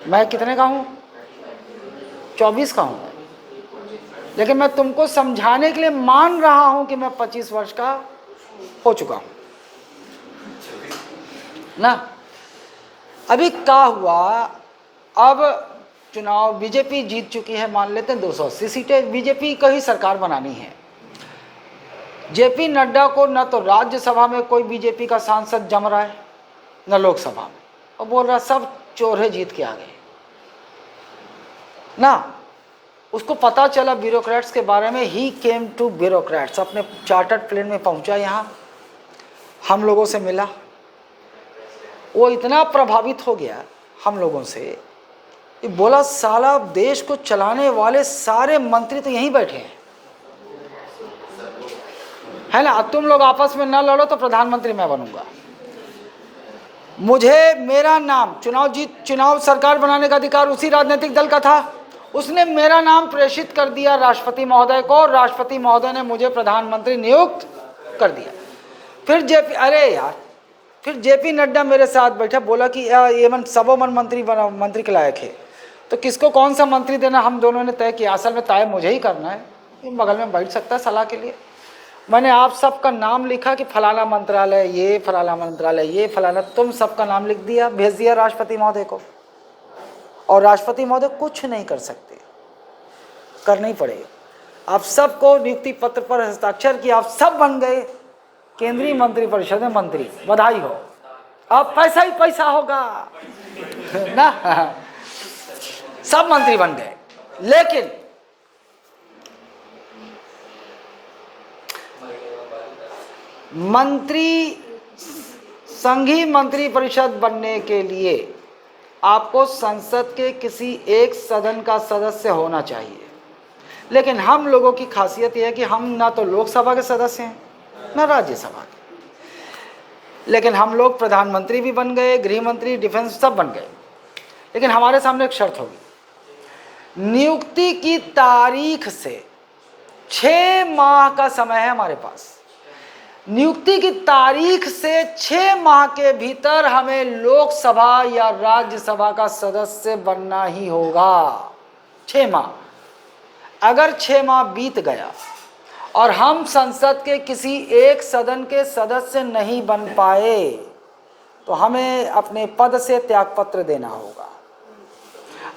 मैं कितने का हूं? 24 का हूं। लेकिन मैं तुमको समझाने के लिए मान रहा हूं कि मैं 25 वर्ष का हो चुका हूं ना। अभी क्या हुआ, अब चुनाव बीजेपी जीत चुकी है, मान लेते हैं 280 सीटें, बीजेपी को ही सरकार बनानी है। जेपी नड्डा को न तो राज्यसभा में कोई बीजेपी का सांसद जम रहा है, न लोकसभा में, और बोल रहा सब चोर है, जीत के आ गए ना। उसको पता चला ब्यूरोक्रेट्स के बारे में, ही केम टू ब्यूरोक्रेट्स, अपने चार्टर्ड प्लेन में पहुंचा, यहाँ हम लोगों से मिला। वो इतना प्रभावित हो गया हम लोगों से, ये बोला साला देश को चलाने वाले सारे मंत्री तो यहीं बैठे हैं, है ना। तुम लोग आपस में ना लड़ो तो प्रधानमंत्री मैं बनूंगा। मुझे मेरा नाम चुनाव सरकार बनाने का अधिकार उसी राजनीतिक दल का था, उसने मेरा नाम प्रेषित कर दिया राष्ट्रपति महोदय को, राष्ट्रपति महोदय ने मुझे प्रधानमंत्री नियुक्त कर दिया। फिर फिर जेपी नड्डा मेरे साथ बैठा, बोला कि ये सबो मन मंत्री के लायक है, तो किसको कौन सा मंत्री देना हम दोनों ने तय किया। असल में तय मुझे ही करना है, बगल में बैठ सकता है सलाह के लिए। मैंने आप सबका नाम लिखा कि फलाना मंत्रालय ये, फलाना मंत्रालय ये, फलाना, तुम सबका नाम लिख दिया, भेज दिया राष्ट्रपति महोदय को। और राष्ट्रपति महोदय कुछ नहीं कर सकते, करना ही पड़ेगा। आप सबको नियुक्ति पत्र पर हस्ताक्षर किया, आप सब बन गए केंद्रीय मंत्री परिषद में मंत्री, बधाई हो। अब पैसा ही पैसा होगा ना, सब मंत्री बन गए। लेकिन संघीय मंत्री परिषद बनने के लिए आपको संसद के किसी एक सदन का सदस्य होना चाहिए। लेकिन हम लोगों की खासियत यह है कि हम ना तो लोकसभा के सदस्य हैं ना राज्यसभा के, लेकिन हम लोग प्रधानमंत्री भी बन गए, गृह मंत्री, डिफेंस सब बन गए। लेकिन हमारे सामने एक शर्त होगी, नियुक्ति की तारीख से 6 माह का समय है हमारे पास। नियुक्ति की तारीख से 6 माह के भीतर हमें लोकसभा या राज्यसभा का सदस्य बनना ही होगा। 6 माह। अगर 6 माह बीत गया और हम संसद के किसी एक सदन के सदस्य नहीं बन पाए तो हमें अपने पद से त्यागपत्र देना होगा।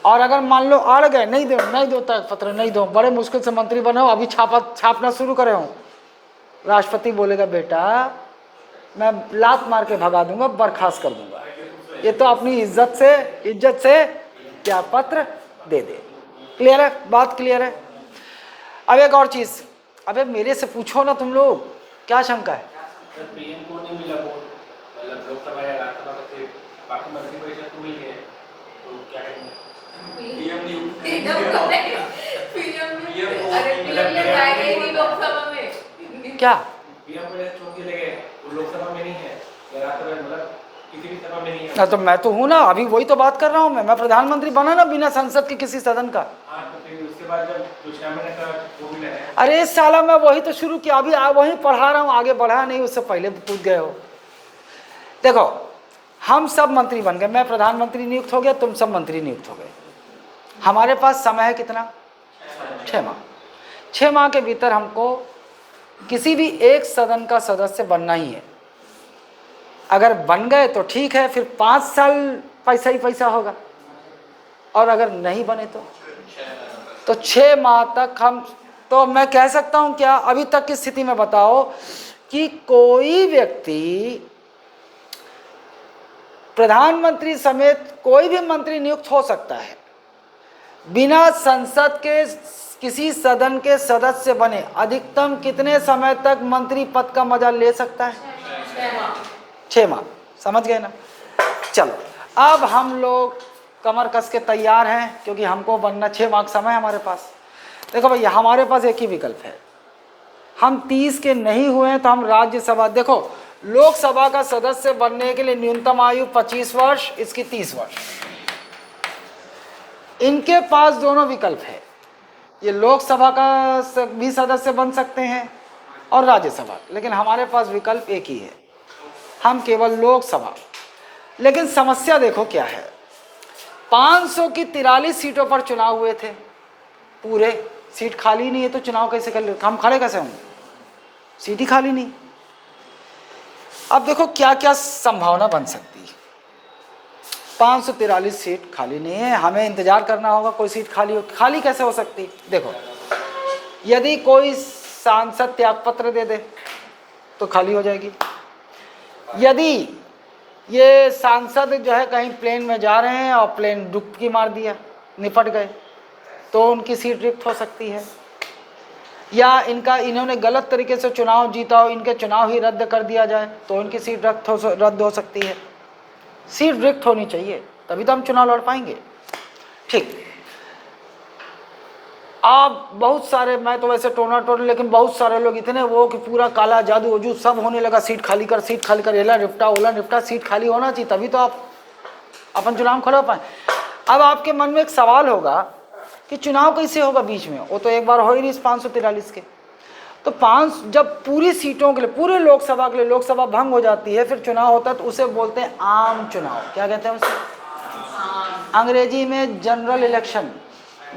और अगर मान लो अड़ गए, नहीं दो त्यागपत्र, नहीं दो, बड़े मुश्किल से मंत्री बने हो, अभी छापना शुरू करे हो, राष्ट्रपति बोलेगा बेटा मैं लात मार के भगा दूंगा, बर्खास्त कर दूंगा। ये तो अपनी इज्जत से त्यागपत्र दे दे। क्लियर है? बात क्लियर है? अब एक और चीज, अबे मेरे से पूछो ना तुम लोग, क्या शंका है? पीएम को नहीं मिला वोट, मतलब लोकसभा या राज्यसभा से बाकी मंत्री परिषद को मिल गए, तो क्या करेंगे? पीएम लोकसभा में क्या पीएम को छोड़ के ले गए, वो लोकसभा में नहीं है या राज्यसभा, मतलब किसी भी सभा में नहीं है। ना तो मैं तो हूँ ना, अभी वही तो बात कर रहा हूँ। मैं प्रधानमंत्री बना ना बिना संसद के किसी सदन का। उसके बाद जब कुछ का वो भी है। अरे साला मैं वही तो शुरू किया, अभी वही पढ़ा रहा हूँ, आगे बढ़ा नहीं, उससे पहले पूछ गए हो। देखो हम सब मंत्री बन गए, मैं प्रधानमंत्री नियुक्त हो गया, तुम सब मंत्री नियुक्त हो गए। हमारे पास समय है कितना? 6 माह। 6 माह के भीतर हमको किसी भी एक सदन का सदस्य बनना ही है। अगर बन गए तो ठीक है, फिर 5 साल पैसा ही पैसा होगा, और अगर नहीं बने तो 6 माह तक हम, तो मैं कह सकता हूं क्या अभी तक की स्थिति में बताओ कि कोई व्यक्ति प्रधानमंत्री समेत कोई भी मंत्री नियुक्त हो सकता है बिना संसद के किसी सदन के सदस्य बने। अधिकतम कितने समय तक मंत्री पद का मजा ले सकता है? 6 माह। समझ गए ना? चलो अब हम लोग कमर कस के तैयार हैं, क्योंकि हमको बनना 6 माह समय है हमारे पास। देखो भैया, हमारे पास एक ही विकल्प है। हम 30 के नहीं हुए हैं तो हम राज्यसभा, देखो लोकसभा का सदस्य बनने के लिए न्यूनतम आयु 25 वर्ष, इसकी 30 वर्ष। इनके पास दोनों विकल्प है, ये लोकसभा का भी सदस्य बन सकते हैं और राज्यसभा, लेकिन हमारे पास विकल्प एक ही है, हम केवल लोकसभा। लेकिन समस्या देखो क्या है, 500 की 43 सीटों पर चुनाव हुए थे, पूरे सीट खाली नहीं है तो चुनाव कैसे कर ले, हम खड़े कैसे होंगे? सीट ही खाली नहीं। अब देखो क्या क्या संभावना बन सकती है। 543 सीट खाली नहीं है, हमें इंतजार करना होगा कोई सीट खाली हो। खाली कैसे हो सकती? देखो, यदि कोई सांसद त्यागपत्र दे दे तो खाली हो जाएगी। यदि ये सांसद जो है कहीं प्लेन में जा रहे हैं और प्लेन डुबकी मार दिया, निपट गए, तो उनकी सीट रिक्त हो सकती है। या इन्होंने गलत तरीके से चुनाव जीता हो, इनके चुनाव ही रद्द कर दिया जाए तो इनकी सीट रद्द हो सकती है। सीट रिक्त होनी चाहिए, तभी तो हम चुनाव लड़ पाएंगे। ठीक, आप बहुत सारे, मैं तो वैसे टोना, लेकिन बहुत सारे लोग इतने वो कि पूरा काला जादू वजूद सब होने लगा, सीट खाली कर, सीट खाली कर, एला निपटा ओला निपटा। सीट खाली होना चाहिए, तभी तो आप अपन चुनाव खड़े हो पाए। अब आपके मन में एक सवाल होगा कि चुनाव कैसे होगा बीच में, वो तो एक बार हो ही नहीं इस 543 के। तो जब पूरी सीटों के लिए, पूरे लोकसभा के लिए लोकसभा भंग हो जाती है, फिर चुनाव होता है, तो उसे बोलते हैं आम चुनाव। क्या कहते हैं उसे? अंग्रेजी में जनरल इलेक्शन,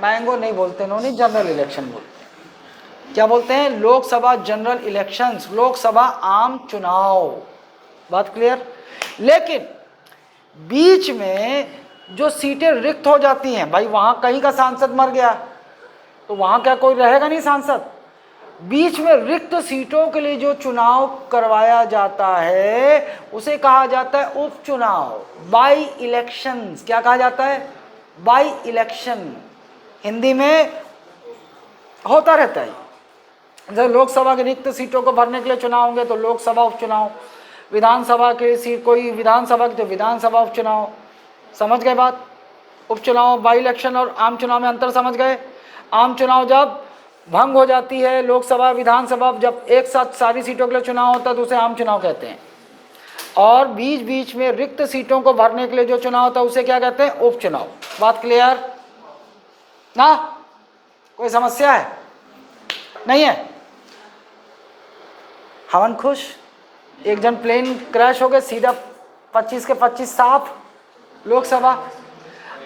मैंगो नहीं बोलते इन्होंने, जनरल इलेक्शन बोलते हैं। क्या बोलते हैं? लोकसभा जनरल इलेक्शंस, लोकसभा आम चुनाव। बात क्लियर? लेकिन बीच में जो सीटें रिक्त हो जाती हैं, भाई वहां कहीं का सांसद मर गया तो वहां क्या कोई रहेगा नहीं सांसद। बीच में रिक्त सीटों के लिए जो चुनाव करवाया जाता है उसे कहा जाता है उपचुनाव, बाई इलेक्शंस। क्या कहा जाता है? By election. हिंदी में होता रहता है, जब लोकसभा की रिक्त सीटों को भरने के लिए चुनाव होंगे तो लोकसभा उपचुनाव, विधानसभा के सीट कोई विधानसभा की तो विधानसभा उपचुनाव। समझ गए बात? उपचुनाव, बाई इलेक्शन और आम चुनाव में अंतर समझ गए? आम चुनाव जब भंग हो जाती है, लोकसभा विधानसभा जब एक साथ सारी सीटों के लिए चुनाव होता है तो उसे आम चुनाव कहते हैं। और बीच बीच में रिक्त सीटों को भरने के लिए जो चुनाव होता है उसे क्या कहते हैं? उपचुनाव। बात क्लियर ना? कोई समस्या है? नहीं है? हवन खुश? एक जन प्लेन क्रैश हो गए, सीधा 25 के 25 साफ लोकसभा।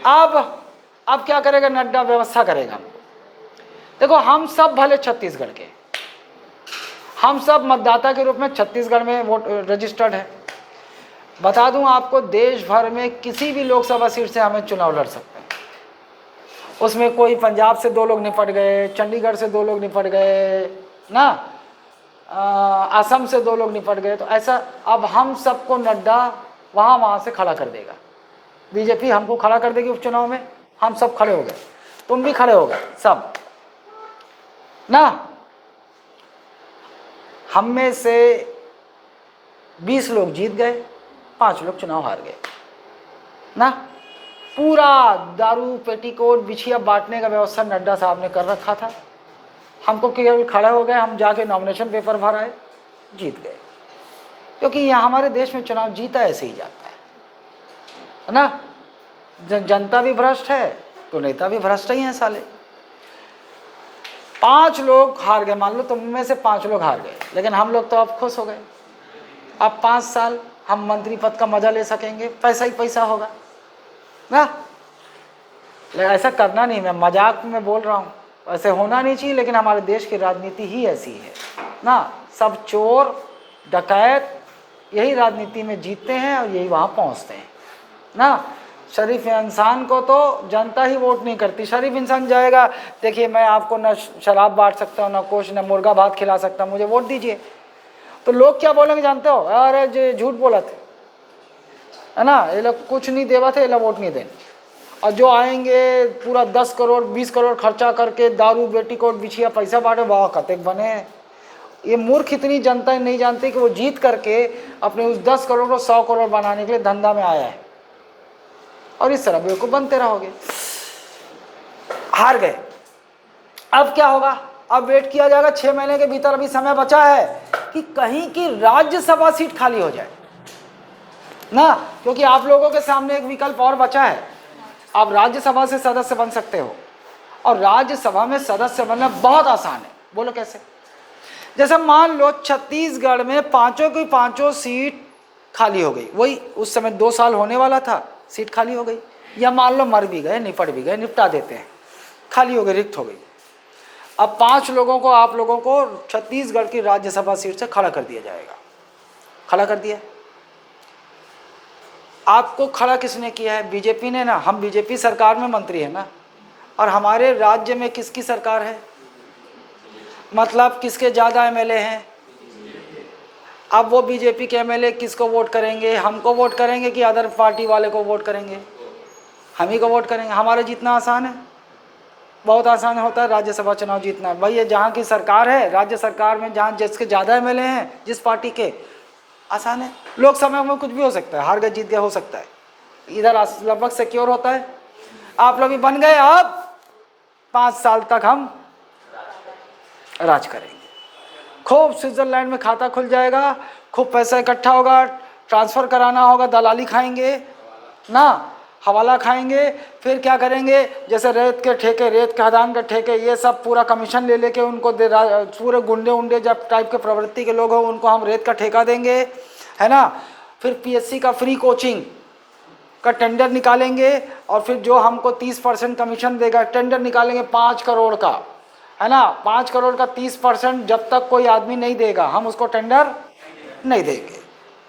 अब क्या करेगा नड्डा? व्यवस्था करेगा। देखो, हम सब भले छत्तीसगढ़ के, हम सब मतदाता के रूप में छत्तीसगढ़ में वोट रजिस्टर्ड है। बता दूं आपको, देश भर में किसी भी लोकसभा सीट से हमें चुनाव लड़ सकते हैं। उसमें कोई पंजाब से 2 लोग निपट गए, चंडीगढ़ से 2 लोग निपट गए ना, असम से 2 लोग निपट गए, तो ऐसा अब हम सबको नड्डा वहाँ से खड़ा कर देगा। बीजेपी हमको खड़ा कर देगी उपचुनाव में, हम सब खड़े हो गए, तुम भी खड़े हो गए सब ना। हम में से 20 लोग जीत गए, 5 लोग चुनाव हार गए ना। पूरा दारू पेटीकोट बिछिया बांटने का व्यवस्था नड्डा साहब ने कर रखा था। हमको केवल खड़े हो गए, हम जाके नॉमिनेशन पेपर भर आए, जीत गए। क्योंकि यहाँ हमारे देश में चुनाव जीता ऐसे ही जाता है ना। जनता भी भ्रष्ट है तो नेता भी भ्रष्ट ही हैं साले। 5 लोग हार गए, मान लो तुम में से 5 लोग हार गए, लेकिन हम लोग तो अब खुश हो गए। अब 5 साल हम मंत्री पद का मजा ले सकेंगे, पैसा ही पैसा होगा ना। ऐसा करना नहीं, मैं मजाक में बोल रहा हूँ, ऐसे होना नहीं चाहिए, लेकिन हमारे देश की राजनीति ही ऐसी है ना। सब चोर डकैत यही राजनीति में जीतते हैं और यही वहाँ पहुँचते हैं ना। शरीफ इंसान को तो जनता ही वोट नहीं करती। शरीफ इंसान जाएगा, देखिए मैं आपको न शराब बांट सकता हूँ, न कुछ, न मुर्गा भात खिला सकता हूँ, मुझे वोट दीजिए। तो लोग क्या बोलेंगे जानते हो, अरे जो झूठ बोला थे, है ना, ये लोग कुछ नहीं देवा थे, ये लोग वोट नहीं देंगे। और जो आएंगे पूरा 10 करोड़ 20 करोड़ खर्चा करके दारू बेटी को बिछिया पैसा बांटे, वाह कतेक बने। ये मूर्ख इतनी जनता नहीं जानती कि वो जीत करके अपने उस 10 करोड़ को 100 करोड़ बनाने के लिए धंधा में आया है, और इस तरह बेवकूफ बनते रहोगे। हार गए। अब क्या होगा, अब वेट किया जाएगा 6 महीने के भीतर, अभी समय बचा है कि कहीं की राज्यसभा सीट खाली हो जाए ना, क्योंकि आप लोगों के सामने एक विकल्प और बचा है, आप राज्यसभा से सदस्य बन सकते हो, और राज्यसभा में सदस्य बनना बहुत आसान है। बोलो कैसे? जैसे मान लो छत्तीसगढ़ में पांचों की पांचों सीट खाली हो गई, वही उस समय 2 साल होने वाला था, सीट खाली हो गई, या मान लो मर भी गए, निपट भी गए, निपटा देते हैं, खाली हो गई, रिक्त हो गई। अब 5 लोगों को, आप लोगों को छत्तीसगढ़ की राज्यसभा सीट से खड़ा कर दिया जाएगा। खड़ा कर दिया, आपको खड़ा किसने किया है? बीजेपी ने ना। हम बीजेपी सरकार में मंत्री है ना, और हमारे राज्य में किसकी सरकार है? मतलब किसके ज़्यादा एमएलए हैं? अब वो बीजेपी के एमएलए किसको वोट करेंगे? हमको वोट करेंगे कि अदर पार्टी वाले को वोट करेंगे? हम ही को वोट करेंगे। हमारा जीतना आसान है, बहुत आसान होता है राज्यसभा चुनाव जीतना। भाई ये जहाँ की सरकार है, राज्य सरकार में जहाँ जिसके ज़्यादा एमएलए हैं, जिस पार्टी के, आसान है। लोकसभा में कुछ भी हो सकता है, हार गए जीत गए हो सकता है, इधर लगभग सिक्योर होता है। आप लोग भी बन गए, अब 5 साल तक हम राज करेंगे। खूब स्विट्जरलैंड में खाता खुल जाएगा, खूब पैसा इकट्ठा होगा, ट्रांसफ़र कराना होगा, दलाली खाएंगे ना, हवाला खाएंगे। फिर क्या करेंगे, जैसे रेत के ठेके, रेत खदान के ठेके, ये सब पूरा कमीशन ले लेके उनको पूरे गुंडे उंडे जब टाइप के प्रवृत्ति के लोग हों उनको हम रेत का ठेका देंगे, है ना। फिर पीएससी का फ्री कोचिंग का टेंडर निकालेंगे, और फिर जो हमको 30% कमीशन देगा, टेंडर निकालेंगे 5 करोड़ का, है ना। 5 करोड़ का 30% जब तक कोई आदमी नहीं देगा हम उसको टेंडर नहीं देंगे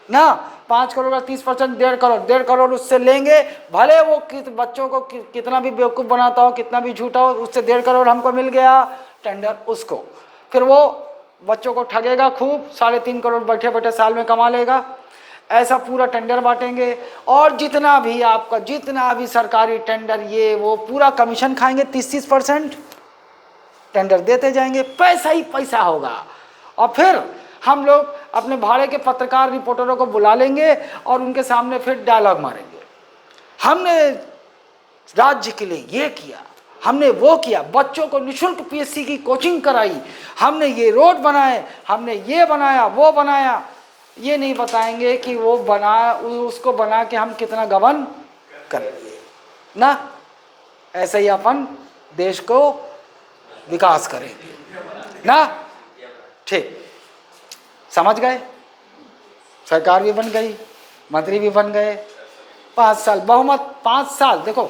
ना। 5 करोड़ का 30% 1.5 करोड़ उससे लेंगे, भले वो बच्चों को कितना भी बेवकूफ़ बनाता हो, कितना भी झूठा हो, उससे 1.5 करोड़ हमको मिल गया टेंडर उसको। फिर वो बच्चों को ठगेगा खूब, 3.5 करोड़ बैठे बैठे साल में कमा लेगा। ऐसा पूरा टेंडर बांटेंगे, और जितना भी आपका जितना भी सरकारी टेंडर ये वो पूरा कमीशन खाएंगे, 30% टेंडर देते जाएंगे, पैसा ही पैसा होगा। और फिर हम लोग अपने भाड़े के पत्रकार रिपोर्टरों को बुला लेंगे और उनके सामने फिर डायलॉग मारेंगे, हमने राज्य के लिए ये किया, हमने वो किया, बच्चों को निःशुल्क पीएससी की कोचिंग कराई, हमने ये रोड बनाए, हमने ये बनाया वो बनाया। ये नहीं बताएंगे कि वो उसको बना के हम कितना गबन कर लिए ना। ऐसे ही अपन देश को विकास करेंगे ना। ठीक, समझ गए? सरकार भी बन गई, मंत्री भी बन गए, 5 साल बहुमत, 5 साल, देखो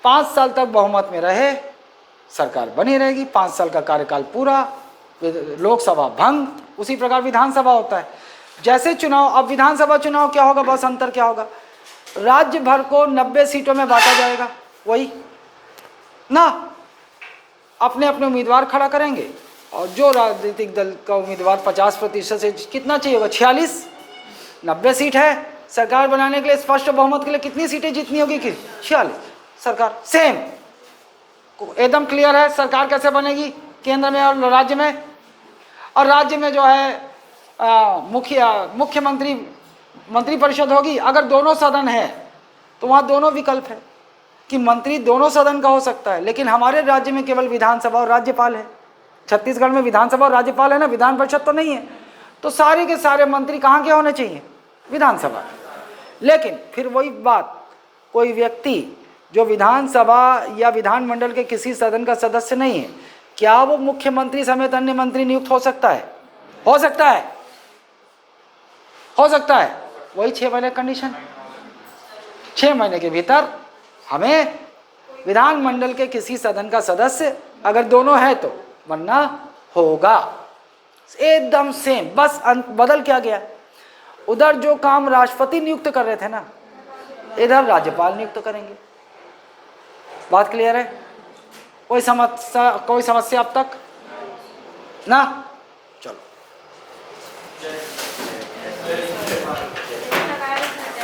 5 साल तक बहुमत में रहे, सरकार बनी रहेगी, 5 साल का कार्यकाल पूरा, लोकसभा भंग। उसी प्रकार विधानसभा होता है। जैसे चुनाव, अब विधानसभा चुनाव क्या होगा, बस अंतर क्या होगा, राज्य भर को 90 सीटों में बांटा जाएगा, वही ना, अपने अपने उम्मीदवार खड़ा करेंगे, और जो राजनीतिक दल का उम्मीदवार 50% से कितना चाहिए होगा, 46, 90 सीट है सरकार बनाने के लिए, स्पष्ट बहुमत के लिए कितनी सीटें जीतनी होगी कि 46। सरकार सेम एकदम क्लियर है, सरकार कैसे बनेगी केंद्र में और राज्य में। और राज्य में जो है मुख्यमंत्री मंत्री परिषद होगी। अगर दोनों सदन है तो वहाँ दोनों विकल्प है कि मंत्री दोनों सदन का हो सकता है, लेकिन हमारे राज्य में केवल विधानसभा और राज्यपाल है। छत्तीसगढ़ में विधानसभा और राज्यपाल है ना, विधान परिषद तो नहीं है। तो सारे के सारे मंत्री कहाँ के होने चाहिए, विधानसभा। लेकिन फिर वही बात, कोई व्यक्ति जो विधानसभा या विधानमंडल के किसी सदन का सदस्य नहीं है, क्या वो मुख्यमंत्री समेत अन्य मंत्री नियुक्त हो सकता है? हो सकता है, हो सकता है। वही 6 महीने कंडीशन, 6 महीने के भीतर हमें विधानमंडल के किसी सदन का सदस्य अगर दोनों है तो बनना होगा। एकदम सेम, बस बदल क्या गया, उधर जो काम राष्ट्रपति नियुक्त कर रहे थे ना, इधर राज्यपाल नियुक्त करेंगे। बात क्लियर है? कोई समस्या अब तक ना?